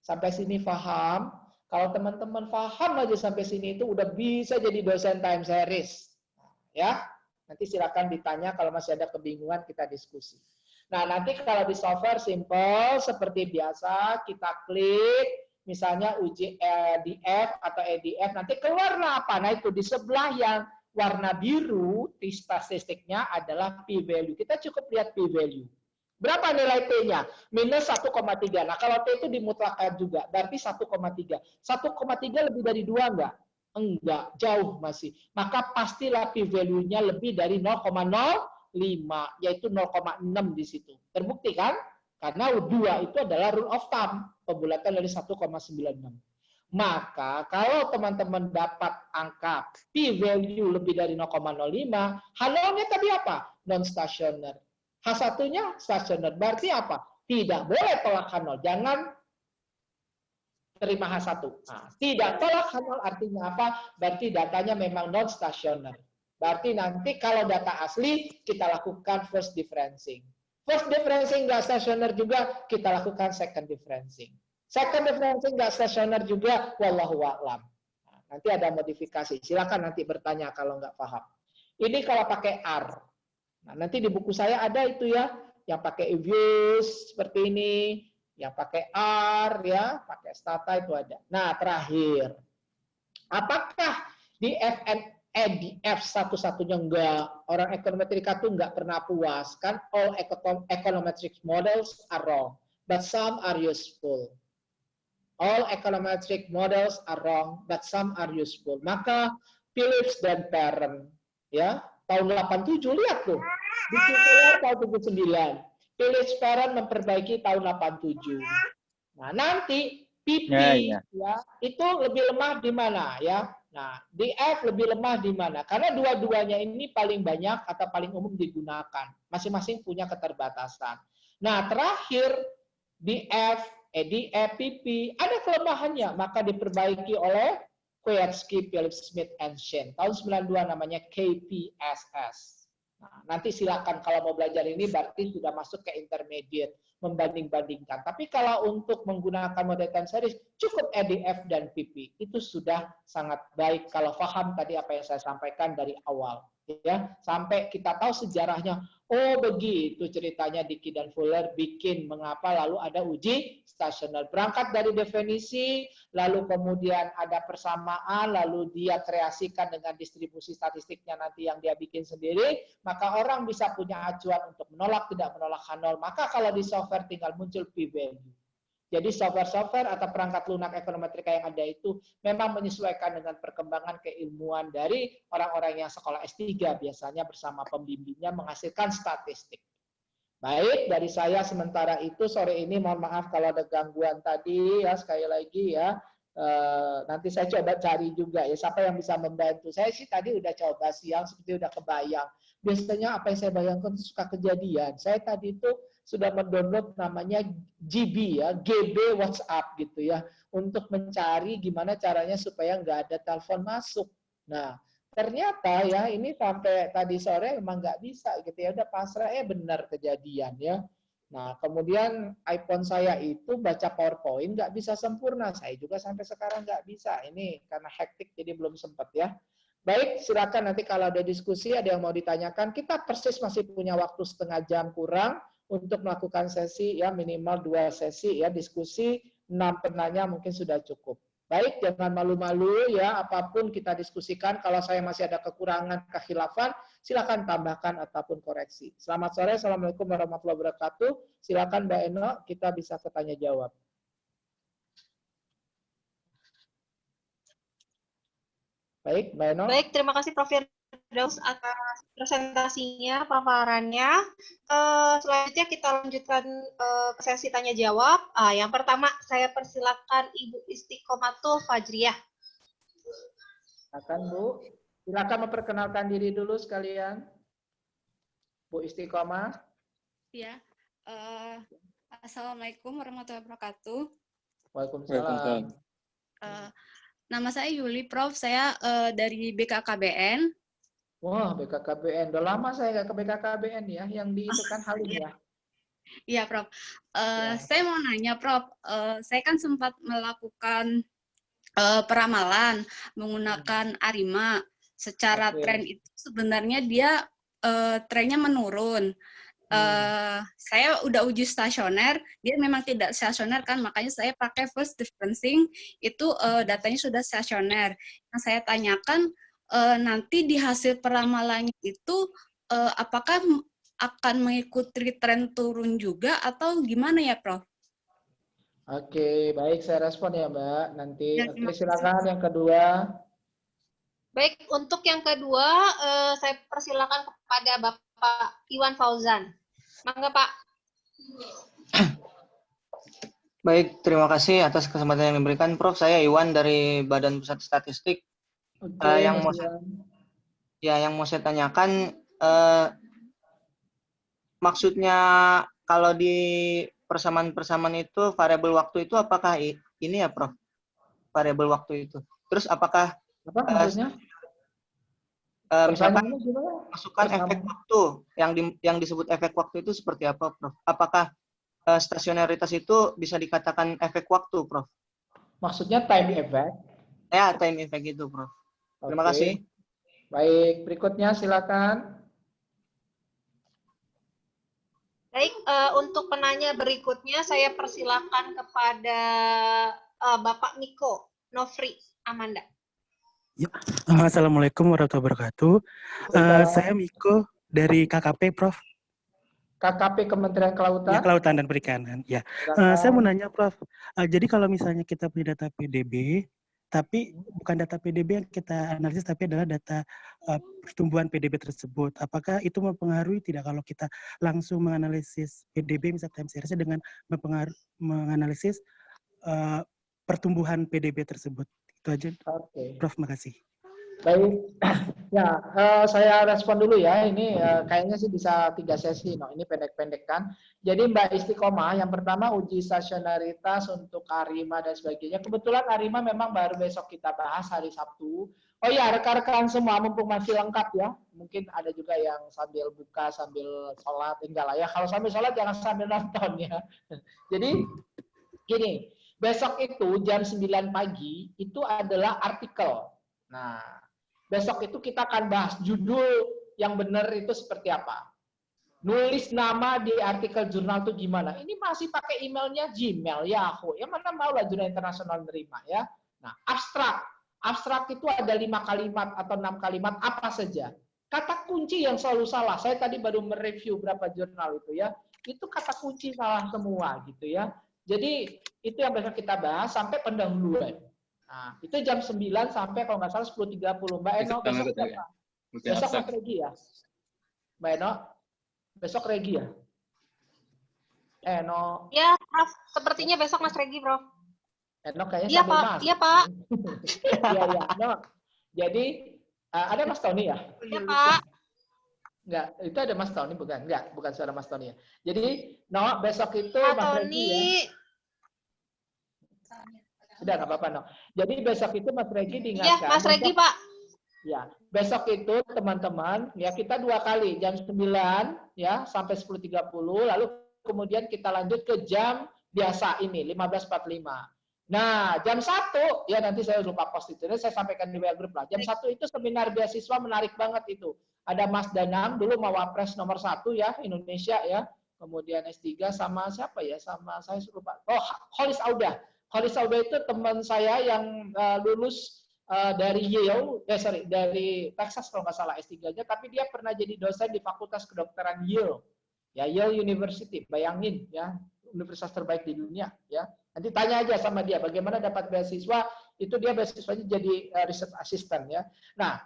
Sampai sini paham? Kalau teman-teman paham aja sampai sini itu udah bisa jadi dosen time series. Ya, nanti silakan ditanya kalau masih ada kebingungan kita diskusi. Nah, nanti kalau di software simple seperti biasa kita klik misalnya uji DF atau EDF, nanti keluarlah apa? Nah, itu di sebelah yang warna biru di statistiknya adalah p-value. Kita cukup lihat p-value. Berapa nilai T-nya? Minus 1,3. Nah, kalau T itu dimutlakan juga, berarti 1,3. 1,3 lebih dari 2 enggak? Enggak, jauh masih. Maka pastilah p-value-nya lebih dari 0,05, yaitu 0,6 di situ. Terbukti kan? Karena 2 itu adalah rule of thumb, pembulatan dari 1,96. Maka kalau teman-teman dapat angka p-value lebih dari 0,05, H0-nya tadi apa? Non-stasioner. H1-nya stasioner. Berarti apa? Tidak boleh tolak H0. Jangan terima H1. Nah, tidak tolak H0 artinya apa? Berarti datanya memang non-stasioner. Berarti nanti kalau data asli, kita lakukan first differencing. First differencing nggak stasioner juga, kita lakukan second differencing. Second differencing nggak stasioner juga, wallahu a'lam. Nah, nanti ada modifikasi. Silakan nanti bertanya kalau nggak paham. Ini kalau pakai R. Nah, nanti di buku saya ada itu ya, yang pakai views seperti ini, yang pakai R ya, pakai stata itu ada. Nah, terakhir, apakah di EDF satu-satunya enggak? Orang ekonometrika tuh enggak pernah puas kan? All econometric models are wrong, but some are useful. All econometric models are wrong, but some are useful. Maka Phillips dan Perrin ya, tahun 87 lihat tuh. Di tahun 79. Phillips Perrin memperbaiki tahun 87. Nah, nanti PP ya, itu lebih lemah di mana ya? Nah, DF lebih lemah di mana? Karena dua-duanya ini paling banyak atau paling umum digunakan. Masing-masing punya keterbatasan. Nah, terakhir DF, EDF, PP ada kelemahannya, maka diperbaiki oleh Kwiatkowski, Phillips, Smith, and Shen. Tahun 92 namanya KPSS. Nah, nanti silakan kalau mau belajar ini berarti sudah masuk ke intermediate, membanding-bandingkan. Tapi kalau untuk menggunakan model time series, cukup EDF dan PP. Itu sudah sangat baik kalau paham tadi apa yang saya sampaikan dari awal. Ya, sampai kita tahu sejarahnya. Oh begitu ceritanya Dickey dan Fuller bikin mengapa lalu ada uji stasioner. Berangkat dari definisi, lalu kemudian ada persamaan, lalu dia kreasikan dengan distribusi statistiknya nanti yang dia bikin sendiri, maka orang bisa punya acuan untuk menolak, tidak menolak H0. Maka kalau di software tinggal muncul p-value. Jadi software-software atau perangkat lunak ekonometrika yang ada itu memang menyesuaikan dengan perkembangan keilmuan dari orang-orang yang sekolah S3 biasanya bersama pembimbingnya menghasilkan statistik. Baik, dari saya sementara itu sore ini mohon maaf kalau ada gangguan tadi ya, sekali lagi ya. Nanti saya coba cari juga ya siapa yang bisa membantu. Saya sih tadi udah coba siang seperti udah kebayang. Biasanya apa yang saya bayangkan suka kejadian. Saya tadi itu sudah mendownload namanya GB ya, GB WhatsApp gitu ya, untuk mencari gimana caranya supaya nggak ada telepon masuk. Nah, ternyata ya ini sampai tadi sore memang nggak bisa gitu ya, udah pasrah benar kejadian ya. Nah kemudian iPhone saya itu baca PowerPoint nggak bisa sempurna, saya juga sampai sekarang nggak bisa, ini karena hektik jadi belum sempat ya. Baik, silakan nanti kalau ada diskusi, ada yang mau ditanyakan, kita persis masih punya waktu setengah jam kurang untuk melakukan sesi ya, minimal 2 sesi ya, diskusi 6 penanya mungkin sudah cukup. Baik, jangan malu-malu ya, apapun kita diskusikan. Kalau saya masih ada kekurangan, kekhilafan, silakan tambahkan ataupun koreksi. Selamat sore, Assalamualaikum warahmatullahi wabarakatuh. Silakan Mbak Eno, kita bisa bertanya jawab. Baik, Mbak Eno. Baik, terima kasih Prof. Firdaus atas presentasinya, paparannya. Selanjutnya kita lanjutkan ke sesi tanya jawab. Yang pertama, saya persilakan Ibu Istiqomatul Fajriyah. Silakan Bu. Silakan memperkenalkan diri dulu sekalian. Bu Istiqomah. Ya. Assalamualaikum warahmatullahi wabarakatuh. Waalaikumsalam. Nama saya Yuli, Prof. Saya dari BKKBN. Wah, BKKBN. Udah lama saya nggak ke BKKBN ya, yang di itu kan Halim ya. Iya, Prof. Saya mau nanya, Prof. Saya kan sempat melakukan peramalan menggunakan Arima. Secara tren itu sebenarnya dia trennya menurun. Saya udah uji stasioner, dia memang tidak stasioner kan, makanya saya pakai first distancing, itu datanya sudah stasioner. Nah, saya tanyakan nanti di hasil peramalannya itu apakah akan mengikuti tren turun juga atau gimana ya, Prof? Oke, baik, saya respon ya Mbak. Nanti Ya, oke, silakan yang kedua. Baik, untuk yang kedua, saya persilakan kepada Bapak Iwan Fauzan. Mangga, Pak. Baik, terima kasih atas kesempatan yang diberikan, Prof. Saya Iwan dari Badan Pusat Statistik. Oke, Yang mau saya tanyakan, maksudnya kalau di persamaan itu variabel waktu itu apakah ini ya, Prof? Variabel waktu itu. Terus apakah apa maksudnya? Misalkan Pertanyaannya gimana? masukkan efek waktu yang disebut efek waktu itu seperti apa, Prof? Apakah stasionaritas itu bisa dikatakan efek waktu, Prof? Maksudnya time effect? Ya, time effect itu, Prof. Terima kasih. Baik, berikutnya silakan. Baik, untuk penanya berikutnya saya persilakan kepada Bapak Miko Nofri Amanda. Ya. Assalamualaikum warahmatullahi wabarakatuh. Saya Miko dari KKP, Prof. KKP Kementerian Kelautan? Ya, Kelautan dan Perikanan. Ya. Saya mau nanya, Prof. Jadi kalau misalnya kita punya data PDB, tapi bukan data PDB yang kita analisis, tapi adalah data pertumbuhan PDB tersebut. Apakah itu mempengaruhi tidak kalau kita langsung menganalisis PDB, misalnya time series dengan menganalisis pertumbuhan PDB tersebut? Itu aja, Prof. Makasih. Baik, ya saya respon dulu ya. Ini kayaknya sih bisa 3 sesi. No, ini pendek-pendek kan. Jadi Mbak Istiqomah, yang pertama uji stasionaritas untuk Arima dan sebagainya. Kebetulan Arima memang baru besok kita bahas hari Sabtu. Oh iya, rekan-rekan semua mumpung masih lengkap ya. Mungkin ada juga yang sambil buka, sambil sholat. Enggak lah ya. Kalau sambil sholat jangan sambil nonton ya. Jadi gini, besok itu jam 9 pagi itu adalah artikel. Nah, besok itu kita akan bahas judul yang benar itu seperti apa. Nulis nama di artikel jurnal itu gimana. Ini masih pakai emailnya Gmail, Yahoo. Ya mana mau lah jurnal internasional nerima ya. Nah, abstrak. Abstrak itu ada 5 kalimat atau 6 kalimat apa saja. Kata kunci yang selalu salah. Saya tadi baru mereview berapa jurnal itu ya. Itu kata kunci salah semua gitu ya. Jadi itu yang besok kita bahas sampai pendahuluan. Nah, itu jam 9 sampai kalau nggak salah 10.30. Mbak Eno, besok apa? Besok Mas Regi ya? Mbak Eno, besok Regi ya? Eno. Ya, Prof. Sepertinya besok Mas Regi, Prof. Eno kayaknya iya, Pak. Iya, Pak. Iya, iya. No. Jadi, ada Mas Tony ya? Iya, Pak. Enggak, itu ada Mas Tony, bukan? Enggak, bukan suara Mas Tony ya. Jadi, no, besok itu Mas Mas Tony. Regi ya. Sudah, nggak apa-apa, no. Jadi besok itu Mas Regi diingatkan. Iya, Mas Regi, Pak. Ya, besok itu teman-teman ya kita 2 kali jam 9 ya sampai 10.30 lalu kemudian kita lanjut ke jam biasa ini 15.45. Nah, jam 1 ya nanti saya lupa post itu. Saya sampaikan di WA grup lah. Jam 1 itu seminar beasiswa menarik banget itu. Ada Mas Danang dulu Mawapres nomor 1 ya Indonesia ya. Kemudian S3 sama siapa ya? Sama saya lupa. Oh, Holis Auda. Holis Auda itu teman saya yang lulus dari Yale, dari Texas kalau nggak salah S3-nya, tapi dia pernah jadi dosen di Fakultas Kedokteran Yale, ya Yale University, bayangin ya, universitas terbaik di dunia ya. Nanti tanya aja sama dia bagaimana dapat beasiswa, itu dia beasiswanya jadi research assistant ya. Nah,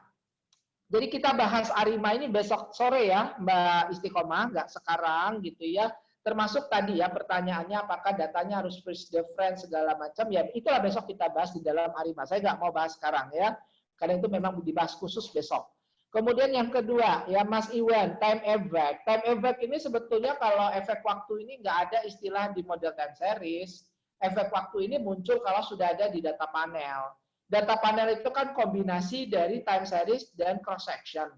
jadi kita bahas Arima ini besok sore ya, Mbak Istiqomah, nggak sekarang gitu ya. Termasuk tadi ya pertanyaannya apakah datanya harus first difference segala macam ya itulah besok kita bahas di dalam Arima. Saya nggak mau bahas sekarang ya karena itu memang dibahas khusus besok. Kemudian yang kedua ya Mas Iwan time effect. Time effect ini sebetulnya kalau efek waktu ini nggak ada istilah di model time series. Efek waktu ini muncul kalau sudah ada di data panel. Data panel itu kan kombinasi dari time series dan cross section.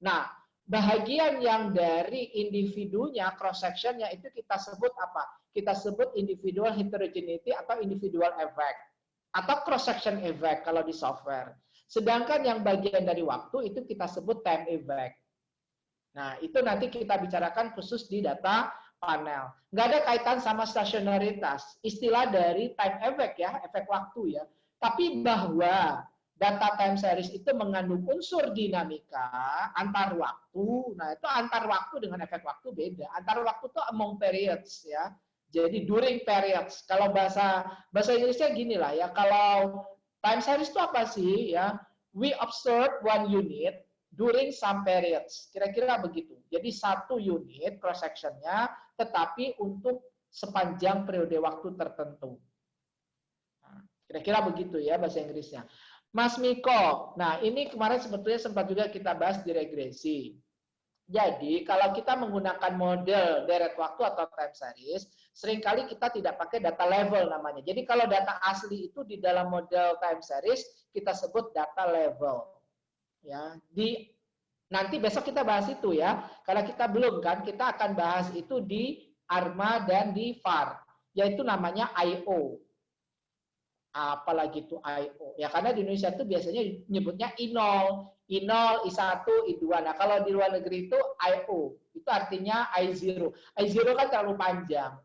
Nah, bahagian yang dari individunya, cross sectionnya itu kita sebut apa? Kita sebut individual heterogeneity atau individual effect. Atau cross section effect kalau di software. Sedangkan yang bagian dari waktu itu kita sebut time effect. Nah, itu nanti kita bicarakan khusus di data panel. Nggak ada kaitan sama stasionaritas. Istilah dari time effect ya, efek waktu ya. Tapi bahwa data time series itu mengandung unsur dinamika antar waktu. Nah, itu antar waktu dengan efek waktu beda. Antar waktu itu among periods ya. Jadi during periods. Kalau bahasa Inggrisnya gini lah ya. Kalau time series itu apa sih ya? We observe one unit during some periods. Kira-kira begitu. Jadi satu unit cross sectionnya, tetapi untuk sepanjang periode waktu tertentu. Kira-kira begitu ya bahasa Inggrisnya. Mas Miko, nah ini kemarin sebetulnya sempat juga kita bahas di regresi. Jadi kalau kita menggunakan model deret waktu atau time series, seringkali kita tidak pakai data level namanya. Jadi kalau data asli itu di dalam model time series kita sebut data level. Ya, nanti besok kita bahas itu ya. Kalau kita belum kan, kita akan bahas itu di ARMA dan di VAR, yaitu namanya I/O. Apalagi itu I/O ya karena di Indonesia itu biasanya nyebutnya I0, I0, I1, I2. Nah kalau di luar negeri itu I/O itu artinya I0. I0 kan terlalu panjang.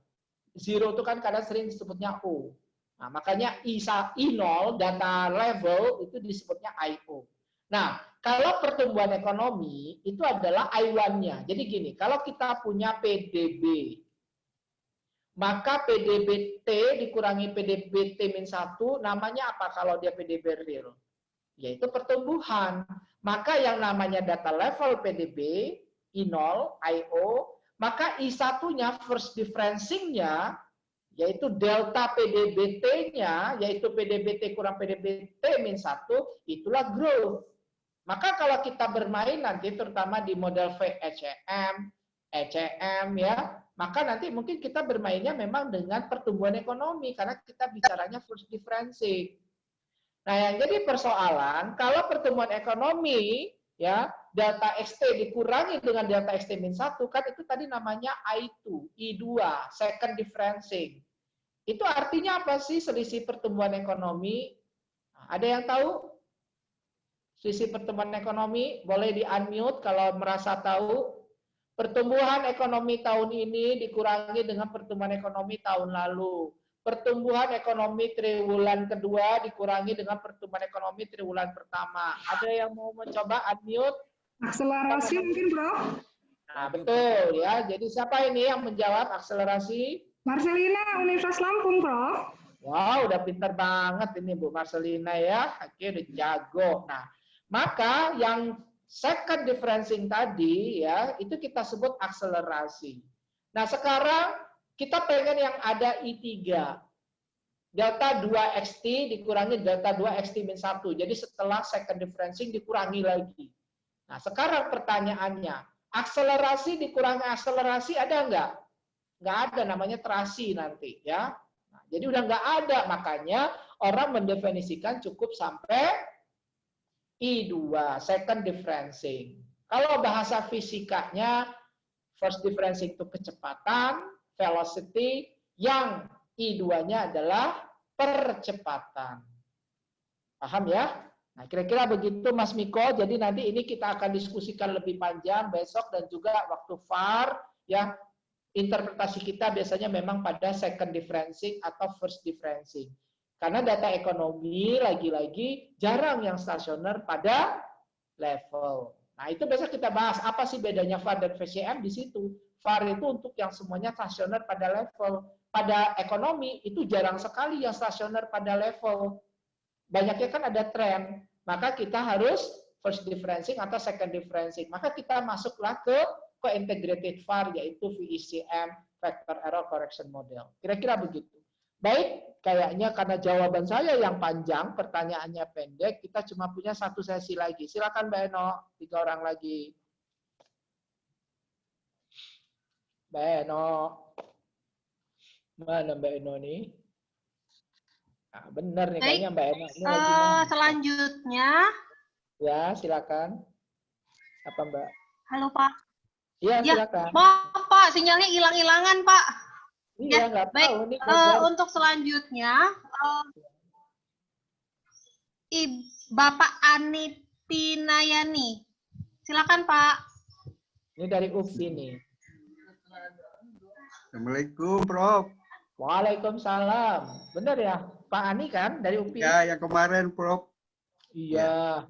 Zero itu kan kadang sering disebutnya O. Nah makanya I0 data level itu disebutnya I/O. Nah kalau pertumbuhan ekonomi itu adalah I1-nya. Jadi gini, kalau kita punya PDB maka PDB-T dikurangi PDB T-1 namanya apa kalau dia PDB real? Yaitu pertumbuhan. Maka yang namanya data level PDB, I0, I/O, maka I1-nya first differencing-nya, yaitu delta PDB-T-nya, yaitu PDB-T kurang PDB T-1, itulah growth. Maka kalau kita bermain nanti terutama di model VECM, ECM ya, maka nanti mungkin kita bermainnya memang dengan pertumbuhan ekonomi karena kita bicaranya first differencing. Nah, yang jadi persoalan kalau pertumbuhan ekonomi ya delta XT dikurangi dengan delta XT-1 kan itu tadi namanya I2, I2, second differencing. Itu artinya apa sih selisih pertumbuhan ekonomi? Nah, ada yang tahu? Selisih pertumbuhan ekonomi boleh di-unmute kalau merasa tahu. Pertumbuhan ekonomi tahun ini dikurangi dengan pertumbuhan ekonomi tahun lalu. Pertumbuhan ekonomi triwulan kedua dikurangi dengan pertumbuhan ekonomi triwulan pertama. Ada yang mau mencoba unmute? Akselerasi mungkin, Bro? Nah, betul ya. Jadi siapa ini yang menjawab akselerasi? Marcelina, Universitas Lampung, Bro. Wow, udah pintar banget ini Bu Marcelina ya. Oke, udah jago. Nah, maka yang second differencing tadi ya itu kita sebut akselerasi. Nah sekarang kita pengen yang ada I3. Delta 2XT dikurangi delta 2XT-1. Jadi setelah second differencing dikurangi lagi. Nah sekarang pertanyaannya, akselerasi dikurangi akselerasi ada nggak? Nggak ada, namanya terasi nanti ya. Nah, jadi udah nggak ada, makanya orang mendefinisikan cukup sampai I2, second differencing. Kalau bahasa fisikanya, first differencing itu kecepatan, velocity, yang I2-nya adalah percepatan. Paham ya? Nah, kira-kira begitu Mas Miko. Jadi nanti ini kita akan diskusikan lebih panjang besok dan juga waktu VAR ya. Interpretasi kita biasanya memang pada second differencing atau first differencing. Karena data ekonomi lagi-lagi jarang yang stasioner pada level. Nah, itu besok kita bahas apa sih bedanya VAR dan VCM di situ. VAR itu untuk yang semuanya stasioner pada level. Pada ekonomi itu jarang sekali yang stasioner pada level. Banyaknya kan ada tren. Maka kita harus first differencing atau second differencing. Maka kita masuklah ke integrated VAR, yaitu VECM, Factor Error Correction Model. Kira-kira begitu. Baik, kayaknya karena jawaban saya yang panjang, pertanyaannya pendek, kita cuma punya satu sesi lagi. Silakan Mbak Eno, 3 orang lagi. Mbak Eno. Mana Mbak Eno nih? Nah, benar nih kayaknya Mbak Eno. Ini lagi selanjutnya. Ya, silakan. Apa Mbak? Halo Pak. Iya, silakan. Maaf Pak, sinyalnya hilang-hilangan Pak. Iya, nggak tahu. Nih, untuk selanjutnya, Bapak Aniti Nayani. Silakan Pak. Ini dari UPI nih. Assalamualaikum, Prof. Waalaikumsalam. Benar ya, Pak Ani kan dari UPI? Ya, yang kemarin, Prof. Iya,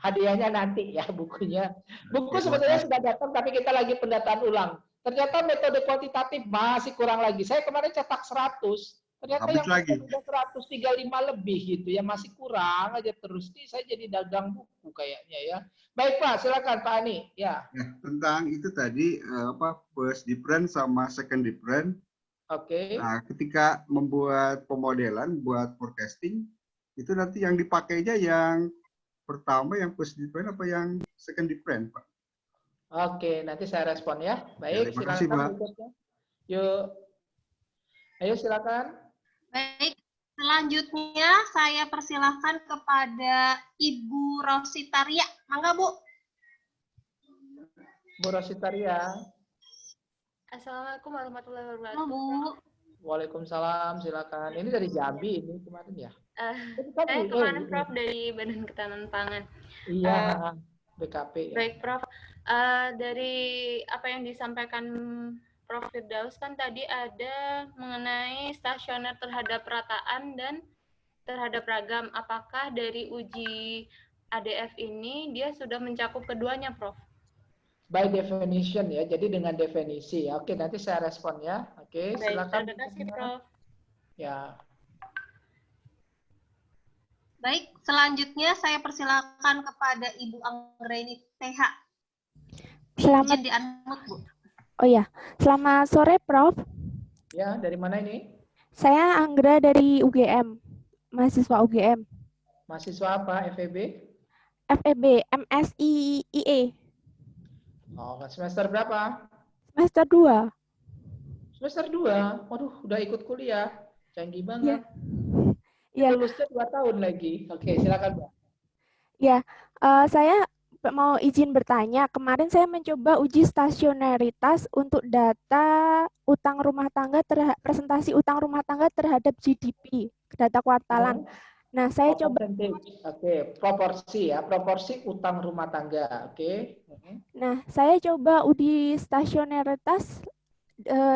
hadiahnya nanti ya bukunya. Buku sebetulnya sudah datang, tapi kita lagi pendataan ulang. Ternyata metode kuantitatif masih kurang lagi. Saya kemarin cetak 100, ternyata Habis yang lagi. sudah 135 lebih gitu ya, masih kurang aja terus. Nih saya jadi dagang buku kayaknya ya. Baik Pak, silakan Pak Ani. Ya. Tentang itu tadi first difference sama second difference. Oke. Nah, ketika membuat pemodelan, buat forecasting, itu nanti yang dipakainya yang pertama yang first difference apa yang second difference, Pak? Oke, nanti saya respon ya. Baik, terima kasih, silakan Mbak. berikutnya. Yuk. Ayo silakan. Baik, selanjutnya saya persilahkan kepada Ibu Rositaria. Mangga Bu. Bu Rositaria. Assalamualaikum warahmatullahi wabarakatuh. Halo Bu. Waalaikumsalam. Waalaikumsalam, silakan. Ini dari Jambi ini kemarin ya? Saya kemarin Prof dari Badan Ketahanan Pangan. Iya, BKP ya. Baik Prof, dari apa yang disampaikan Prof Firdaus kan tadi ada mengenai stasioner terhadap rataan dan terhadap ragam. Apakah dari uji ADF ini dia sudah mencakup keduanya, Prof? By definition ya, jadi dengan definisi ya. Oke, nanti saya respon ya. Oke, Baik, silakan. terima kasih, Prof. Ya. Baik, selanjutnya saya persilakan kepada Ibu Anggreni TH. Selamat. Izin di-unmute, Bu. Oh ya, selamat sore, Prof. Ya, dari mana ini? Saya Anggra dari UGM, mahasiswa UGM. Mahasiswa apa? FEB? FEB, MSIIE. Oh, semester berapa? Semester 2. Semester 2. Waduh, udah ikut kuliah. Canggih banget. Iya. Lulusnya 2 tahun lagi. Oke, silakan, Mbak. Ya, saya mau izin bertanya. Kemarin saya mencoba uji stasionaritas untuk data utang rumah tangga presentasi utang rumah tangga terhadap GDP, data kuartalan. Nah, saya coba. Oke, proporsi ya, proporsi utang rumah tangga. Oke. Nah, saya coba uji stasionaritas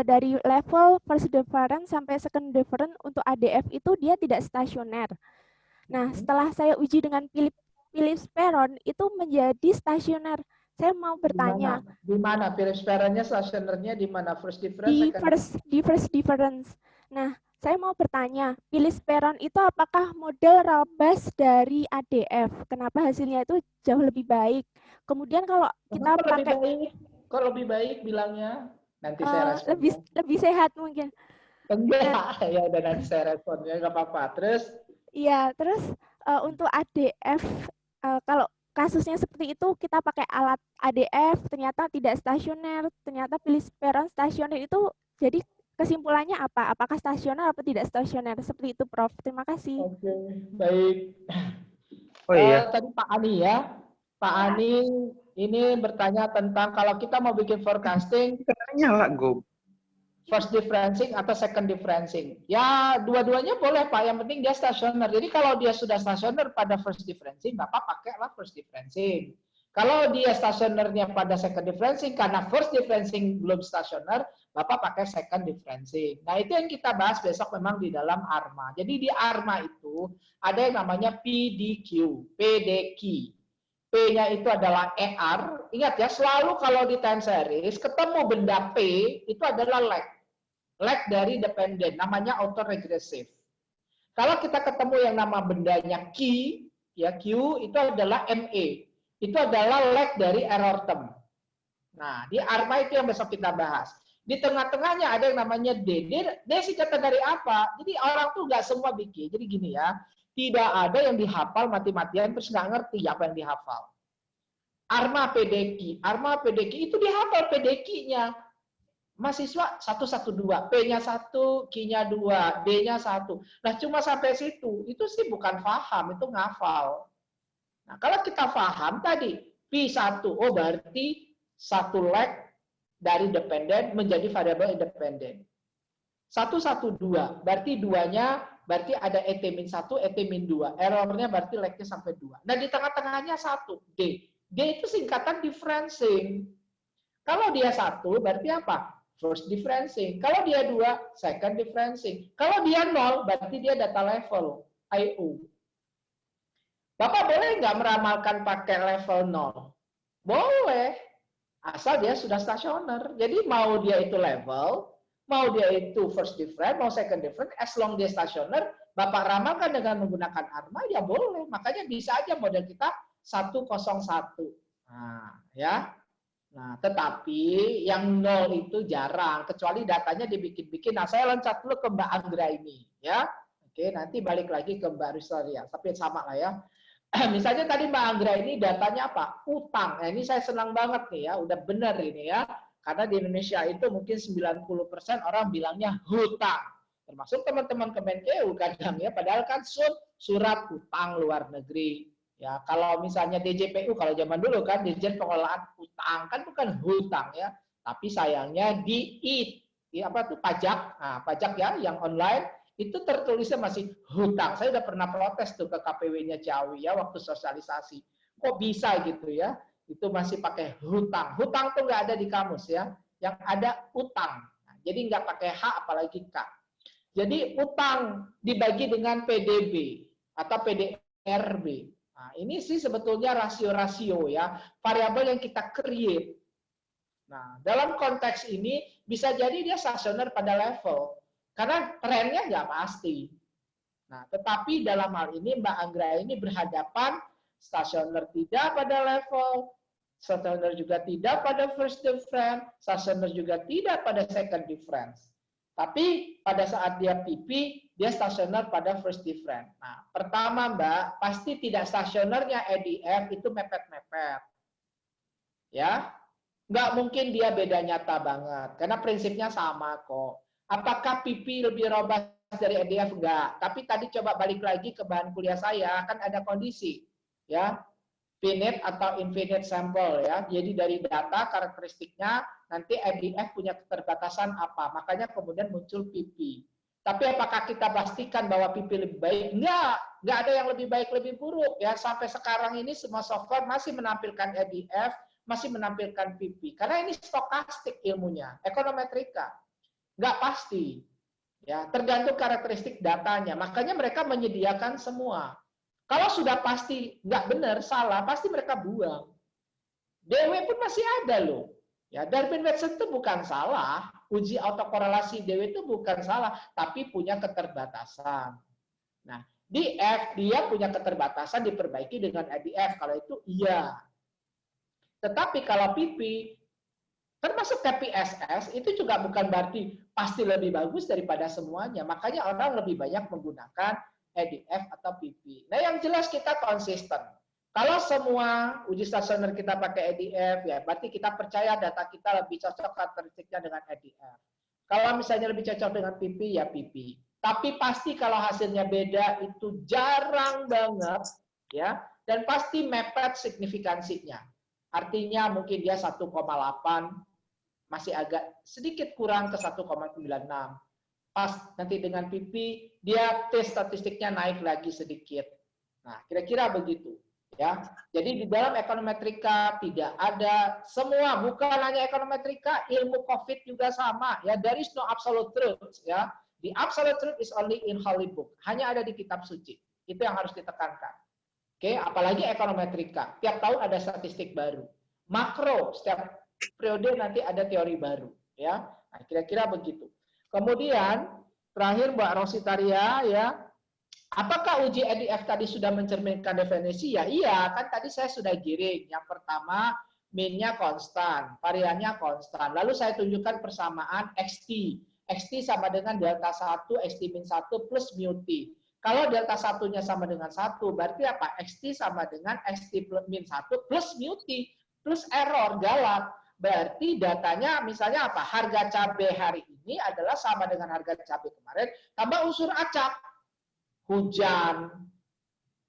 dari level first difference sampai second difference untuk ADF itu dia tidak stasioner. Nah, setelah saya uji dengan Phillips-Perron itu menjadi stasioner. Saya mau bertanya. Di mana Phillips-Perronnya stasionernya di mana? First difference? Di first difference. Nah, saya mau bertanya, Phillips-Perron itu apakah model robust dari ADF? Kenapa hasilnya itu jauh lebih baik? Kemudian kalau kita pakai kok lebih baik bilangnya? Nanti saya respon. Lebih sehat mungkin. Enggak, ya udah nanti saya respon ya, nggak apa-apa. Terus? Iya, terus untuk ADF kalau kasusnya seperti itu kita pakai alat ADF ternyata tidak stasioner, ternyata Phillips-Perron stasioner itu jadi kesimpulannya apa? Apakah stasioner atau tidak stasioner? Seperti itu, Prof. Terima kasih. Oke, baik. Oh iya. Tadi Pak Ani ya. Pak Ani ini bertanya tentang kalau kita mau bikin forecasting, Nyala go. first differencing atau second differencing. Ya, dua-duanya boleh Pak, yang penting dia stasioner. Jadi kalau dia sudah stasioner pada first differencing, Bapak pakailah first differencing. Kalau dia stasionernya pada second differencing, karena first differencing belum stasioner, Bapak pakai second differencing. Nah, itu yang kita bahas besok memang di dalam ARMA. Jadi di ARMA itu ada yang namanya PDQ, PDQ. P-nya itu adalah ER. Ingat ya, selalu kalau di time series, ketemu benda P, itu adalah lag. Lag dari dependent, namanya autoregressive. Kalau kita ketemu yang nama bendanya Q, ya Q, itu adalah ME. Itu adalah lag dari error term. Nah, di ARMA itu yang besok kita bahas. Di tengah-tengahnya ada yang namanya D. D singkatan dari apa? Jadi orang tuh nggak semua bikin. Jadi gini ya, tidak ada yang dihafal mati-matian terus nggak ngerti apa yang dihafal. ARMA PDQ. ARMA PDQ itu dihafal PDQ-nya. Mahasiswa 112, P-nya 1, Q-nya 2, D-nya 1. Nah, cuma sampai situ. Itu sih bukan paham, itu ngafal. Nah, kalau kita paham tadi, P1, oh berarti satu lag dari dependent menjadi variabel independent. 112, berarti duanya, berarti ada ET-1, ET-2. Errornya berarti lagnya sampai 2. Nah, di tengah-tengahnya 1, D. D itu singkatan differencing. Kalau dia 1, berarti apa? First differencing. Kalau dia 2, second differencing. Kalau dia 0, berarti dia data level, IO. Bapak boleh nggak meramalkan pakai level 0? Boleh. Asal dia sudah stasioner. Jadi mau dia itu level, mau dia itu first different, mau second different, as long dia stasioner, Bapak ramalkan dengan menggunakan ARMA, ya boleh. Makanya bisa aja model kita 101. Nah, ya. Nah, tetapi yang 0 itu jarang, kecuali datanya dibikin-bikin. Nah, saya loncat dulu ke Mbak Anggra ini, ya. Oke, nanti balik lagi ke Mbak Rizalya, tapi sama lah ya. Misalnya tadi Mbak Anggra ini datanya apa? Utang. Nah, ini saya senang banget nih ya, udah benar ini ya. Karena di Indonesia itu mungkin 90% orang bilangnya hutang. Termasuk teman-teman Kemenkeu kadang ya, padahal kan surat utang luar negeri. Ya, kalau misalnya DJPU, kalau zaman dulu kan Dirjen Pengelolaan Utang, kan bukan hutang ya, tapi sayangnya apa tuh pajak, nah, pajak ya yang online itu tertulisnya masih hutang. Saya udah pernah protes tuh ke KPW-nya Ciawi ya waktu sosialisasi. Kok bisa gitu ya? Itu masih pakai hutang. Hutang tuh nggak ada di kamus ya, yang ada utang. Nah, jadi nggak pakai H apalagi K. Jadi utang dibagi dengan PDB atau PDRB. Nah, ini sih sebetulnya rasio-rasio ya, variabel yang kita create. Nah, dalam konteks ini bisa jadi dia stasioner pada level, karena trennya nggak pasti. Nah, tetapi dalam hal ini Mbak Anggra ini berhadapan stasioner tidak pada level, stasioner juga tidak pada first difference, stasioner juga tidak pada second difference. Tapi pada saat dia PP, dia stasioner pada first difference. Nah, pertama Mbak, pasti tidak stasionernya EDF itu mepet-mepet. Ya, nggak mungkin dia beda nyata banget, karena prinsipnya sama kok. Apakah PP lebih robust dari EDF? Enggak. Tapi tadi coba balik lagi ke bahan kuliah saya, kan ada kondisi. Ya, finite atau infinite sample ya. Jadi dari data karakteristiknya nanti EDF punya keterbatasan apa. Makanya kemudian muncul PP. Tapi apakah kita pastikan bahwa PP lebih baik? Enggak ada yang lebih baik lebih buruk ya. Sampai sekarang ini semua software masih menampilkan EDF, masih menampilkan PP. Karena ini stokastik ilmunya, ekonometrika. Enggak pasti. Ya, tergantung karakteristik datanya. Makanya mereka menyediakan semua. Kalau sudah pasti nggak benar, salah, pasti mereka buang. DW pun masih ada loh. Ya, Darwin-Watson itu bukan salah. Uji autokorelasi DW itu bukan salah, tapi punya keterbatasan. Nah, di F dia punya keterbatasan diperbaiki dengan EDF. Kalau itu iya. Tetapi kalau PP, termasuk TPSS, itu juga bukan berarti pasti lebih bagus daripada semuanya. Makanya orang lebih banyak menggunakan EDF atau PP. Nah, yang jelas kita konsisten. Kalau semua uji stasioner kita pakai EDF, ya berarti kita percaya data kita lebih cocok karakteristiknya dengan EDF. Kalau misalnya lebih cocok dengan PP, ya PP. Tapi pasti kalau hasilnya beda itu jarang banget, ya dan pasti mepet signifikansinya. Artinya mungkin dia 1,8, masih agak sedikit kurang ke 1,96. Pas nanti dengan pipi, dia T statistiknya naik lagi sedikit. Nah, kira-kira begitu. Ya, jadi di dalam ekonometrika tidak ada semua, bukan hanya ekonometrika, ilmu COVID juga sama. Ya, there is no absolute truth. Ya, the absolute truth is only in holy book. Hanya ada di kitab suci. Itu yang harus ditekankan. Oke, apalagi ekonometrika. Tiap tahun ada statistik baru. Makro, setiap periode nanti ada teori baru. Ya, nah, kira-kira begitu. Kemudian terakhir Mbak Rositaria, ya. Apakah uji EDF tadi sudah mencerminkan definisi? Ya iya, kan tadi saya sudah giring. Yang pertama, mean-nya konstan, variannya konstan. Lalu saya tunjukkan persamaan XT. XT sama dengan delta 1, XT min 1 plus mu T. Kalau delta 1-nya sama dengan 1, berarti apa? XT sama dengan XT min 1 plus mu T. Plus error, galak. Berarti datanya misalnya apa? Harga cabai hari ini adalah sama dengan harga cabai kemarin, tambah unsur acak. Hujan,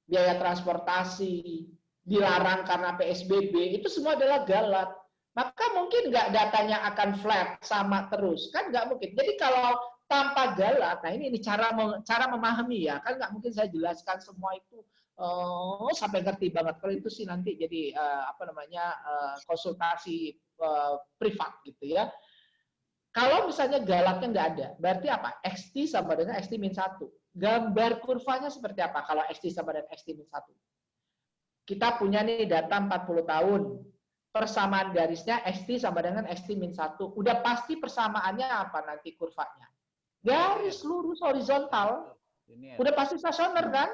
biaya transportasi, dilarang karena PSBB, itu semua adalah galat. Maka mungkin nggak datanya akan flat, sama terus. Kan nggak mungkin. Jadi kalau tanpa galat, nah ini cara memahami ya, kan nggak mungkin saya jelaskan semua itu sampai ngerti banget. Kalau itu sih nanti jadi konsultasi privat gitu ya. Kalau misalnya galatnya nggak ada, berarti apa? XT sama dengan XT min 1. Gambar kurvanya seperti apa kalau XT sama dengan XT min 1? Kita punya nih data 40 tahun. Persamaan garisnya XT sama dengan XT min 1. Udah pasti persamaannya apa nanti kurvanya? Garis lurus horizontal. Udah pasti stasioner kan?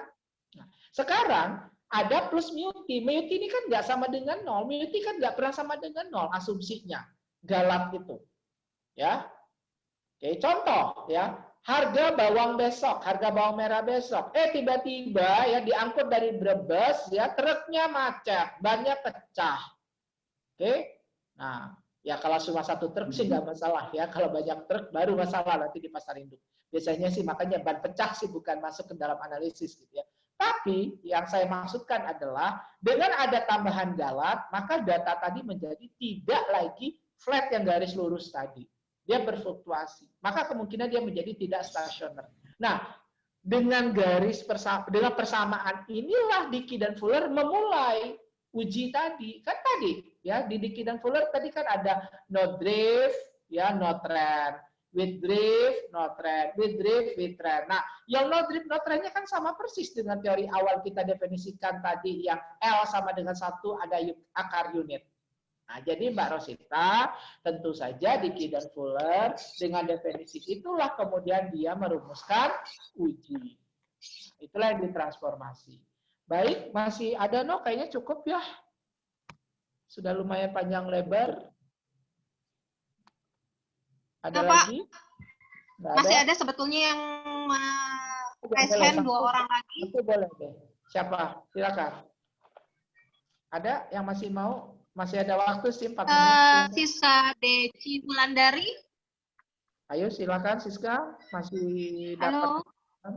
Nah, sekarang ada plus mu T. Mu T ini kan nggak sama dengan 0. Mu T kan nggak pernah sama dengan 0 asumsinya. Galat itu. Ya. Oke, contoh ya. Harga bawang besok, harga bawang merah besok. Tiba-tiba ya diangkut dari Brebes ya, truknya macet, bannya pecah. Oke. Nah, ya kalau cuma satu truk sih nggak masalah ya. Kalau banyak truk baru masalah nanti di pasar induk. Biasanya sih makanya ban pecah sih bukan masuk ke dalam analisis gitu ya. Tapi yang saya maksudkan adalah dengan ada tambahan galat, maka data tadi menjadi tidak lagi flat yang garis lurus tadi. Dia berfluktuasi. Maka kemungkinan dia menjadi tidak stasioner. Nah, dengan dengan persamaan inilah Dickey dan Fuller memulai uji tadi. Kan tadi ya di Dickey dan Fuller tadi kan ada no drift, ya no trend. With drift, no trend. With drift, with trend. Nah, yang no drift, no trendnya kan sama persis dengan teori awal kita definisikan tadi yang L sama dengan 1 ada akar unit. Nah, jadi Mbak Rosita, tentu saja Dickey dan Fuller dengan definisi itulah kemudian dia merumuskan uji. Itulah yang ditransformasi. Baik, masih ada no? Kayaknya cukup ya. Sudah lumayan panjang lebar. Ada lagi? Masih ada sebetulnya yang raise hand 2 orang lagi. Itu boleh deh. Siapa? Silakan. Ada yang masih mau? Masih ada waktu sih 4 menit. Siska Deci Wulandari. Ayo silakan Siska, masih dapat. Halo.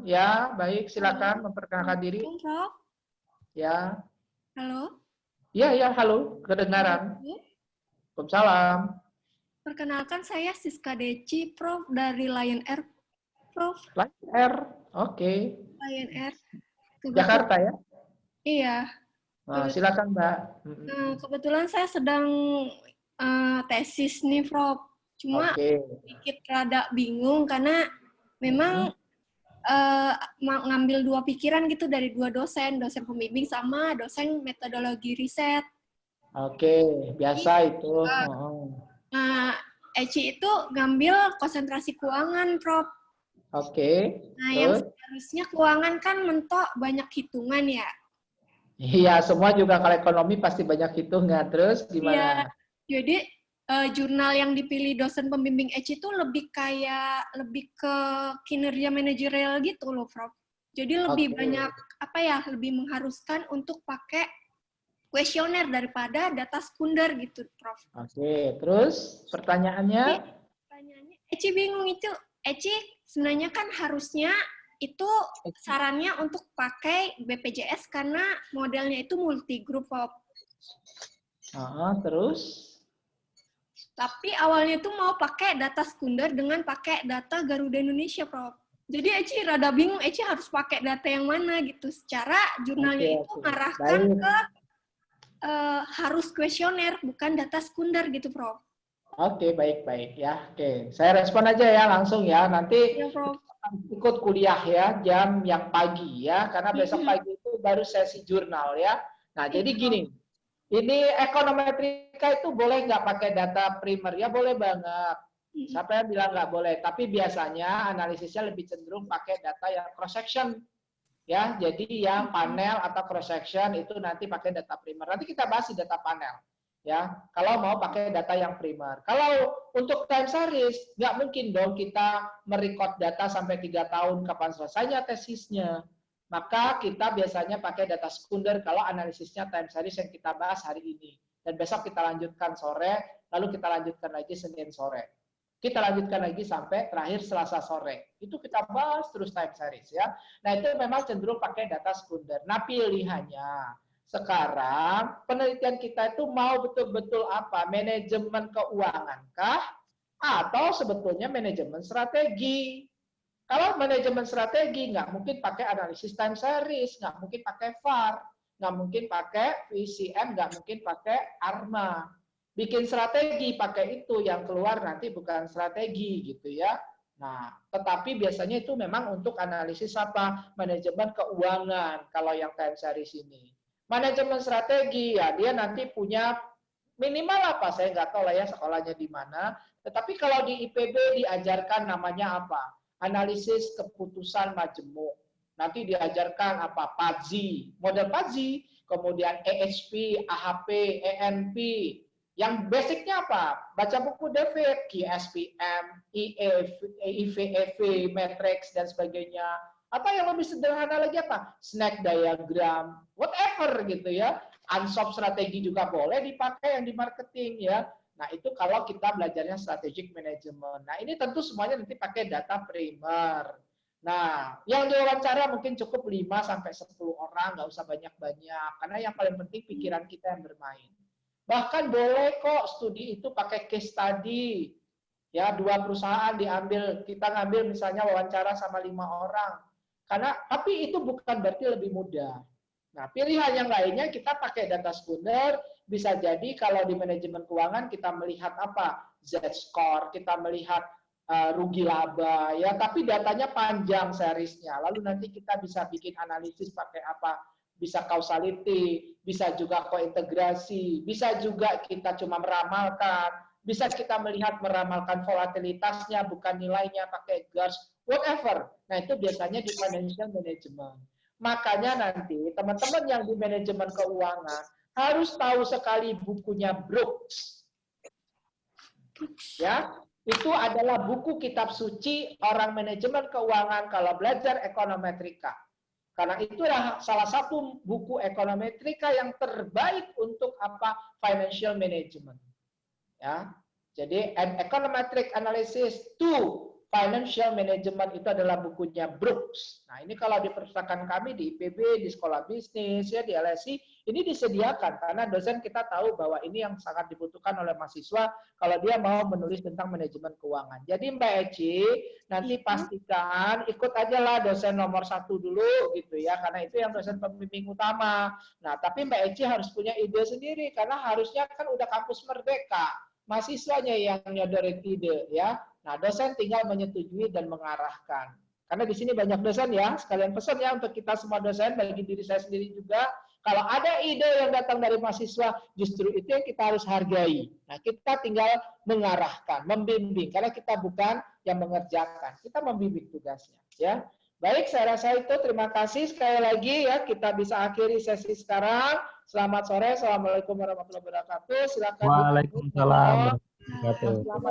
Ya, baik, silakan memperkenalkan diri. Prof. Ya. Halo. Ya, halo, kedengaran. Waalaikumsalam. Perkenalkan saya Siska Deci, Prof dari Lion Air, Prof. Lion Air, oke. Lion Air. Jakarta ya? Iya. Nah, silakan Mbak. Kebetulan saya sedang tesis nih, Prof. Cuma sedikit rada bingung karena memang ngambil 2 pikiran gitu dari 2 dosen pembimbing sama dosen metodologi riset. Oke, biasa itu. Nah, Eci itu ngambil konsentrasi keuangan, Prof. Oke. Nah, yang seharusnya keuangan kan mentok banyak hitungan ya. Iya, semua juga kalau ekonomi pasti banyak hitungan. Terus gimana? Iya, jadi jurnal yang dipilih dosen pembimbing Eci itu lebih ke kinerja manajerial gitu loh, Prof. Jadi lebih banyak lebih mengharuskan untuk pakai kuesioner daripada data sekunder gitu, Prof. Oke, terus pertanyaannya? Eci bingung itu. Eci sebenarnya kan harusnya itu sarannya untuk pakai BPJS karena modelnya itu multi group, Prof. Terus? Tapi awalnya itu mau pakai data sekunder dengan pakai data Garuda Indonesia, Prof. Jadi Eci rada bingung, Eci harus pakai data yang mana gitu. Secara jurnalnya itu mengarahkan ke harus kuesioner, bukan data sekunder gitu, Prof. Oke, baik-baik ya. Oke, saya respon aja ya langsung ya. Nanti ya, Prof. Ikut kuliah ya, jam yang pagi ya, karena besok pagi itu baru sesi jurnal ya. Nah, jadi gini. Ini ekonometrika itu boleh nggak pakai data primer? Ya boleh banget. Siapa yang bilang nggak boleh? Tapi biasanya analisisnya lebih cenderung pakai data yang cross section, ya. Jadi yang panel atau cross section itu nanti pakai data primer. Nanti kita bahas di data panel, ya. Kalau mau pakai data yang primer. Kalau untuk time series nggak mungkin dong kita merecord data sampai 3 tahun kapan selesainya tesisnya. Maka kita biasanya pakai data sekunder kalau analisisnya time series yang kita bahas hari ini. Dan besok kita lanjutkan sore, lalu kita lanjutkan lagi Senin sore. Kita lanjutkan lagi sampai terakhir Selasa sore. Itu kita bahas terus time series ya. Nah itu memang cenderung pakai data sekunder. Nah pilihannya, sekarang penelitian kita itu mau betul-betul apa? Manajemen keuangan kah? Atau sebetulnya manajemen strategi? Kalau manajemen strategi, nggak mungkin pakai analisis time series, nggak mungkin pakai VAR, nggak mungkin pakai VCM, nggak mungkin pakai ARMA. Bikin strategi pakai itu, yang keluar nanti bukan strategi gitu ya. Nah, tetapi biasanya itu memang untuk analisis apa? Manajemen keuangan, kalau yang time series ini. Manajemen strategi, ya dia nanti punya minimal apa, saya nggak tahu lah ya sekolahnya di mana, tetapi kalau di IPB diajarkan namanya apa? Analisis keputusan majemuk. Nanti diajarkan apa? PADZI, model PADZI, kemudian ESP, AHP, ENP. Yang basicnya apa? Baca buku David, QSPM, IVEV, Matrix, dan sebagainya. Atau yang lebih sederhana lagi apa? Snack diagram, whatever gitu ya. Unsop strategi juga boleh dipakai yang di marketing ya. Nah, itu kalau kita belajarnya strategic management. Nah, ini tentu semuanya nanti pakai data primer. Nah, yang diwawancara mungkin cukup 5-10 orang, nggak usah banyak-banyak. Karena yang paling penting pikiran kita yang bermain. Bahkan boleh kok studi itu pakai case study. Ya, 2 perusahaan diambil, kita ngambil misalnya wawancara sama 5 orang. Tapi itu bukan berarti lebih mudah. Nah, pilihan yang lainnya kita pakai data sekunder, bisa jadi kalau di manajemen keuangan kita melihat apa? Z-score, kita melihat rugi laba, ya. Tapi datanya panjang seriesnya. Lalu nanti kita bisa bikin analisis pakai apa? Bisa causality, bisa juga kointegrasi, bisa juga kita cuma meramalkan, bisa kita meramalkan volatilitasnya, bukan nilainya pakai GARS, whatever. Nah, itu biasanya di financial management. Makanya nanti teman-teman yang di manajemen keuangan harus tahu sekali bukunya Brooks. Ya, itu adalah buku kitab suci orang manajemen keuangan kalau belajar ekonometrika. Karena itulah salah satu buku ekonometrika yang terbaik untuk apa? Financial management. Ya. Jadi an econometric analysis to financial management itu adalah bukunya Brooks. Nah, ini kalau di perpustakaan kami di IPB, di sekolah bisnis, ya di LSI, ini disediakan karena dosen kita tahu bahwa ini yang sangat dibutuhkan oleh mahasiswa kalau dia mau menulis tentang manajemen keuangan. Jadi Mbak Eci, nanti pastikan ikut aja lah dosen nomor 1 dulu gitu ya, karena itu yang dosen pembimbing utama. Nah, tapi Mbak Eci harus punya ide sendiri karena harusnya kan udah kampus merdeka. Mahasiswanya yang nyodorin ide ya. Nah, dosen tinggal menyetujui dan mengarahkan. Karena di sini banyak dosen ya, sekalian pesan ya untuk kita semua dosen, bagi diri saya sendiri juga, kalau ada ide yang datang dari mahasiswa, justru itu yang kita harus hargai. Nah, kita tinggal mengarahkan, membimbing, karena kita bukan yang mengerjakan, kita membimbing tugasnya. Ya, baik, saya rasa itu. Terima kasih sekali lagi ya, kita bisa akhiri sesi sekarang. Selamat sore, assalamualaikum warahmatullahi wabarakatuh. Silakan. Waalaikumsalam warahmatullahi wabarakatuh.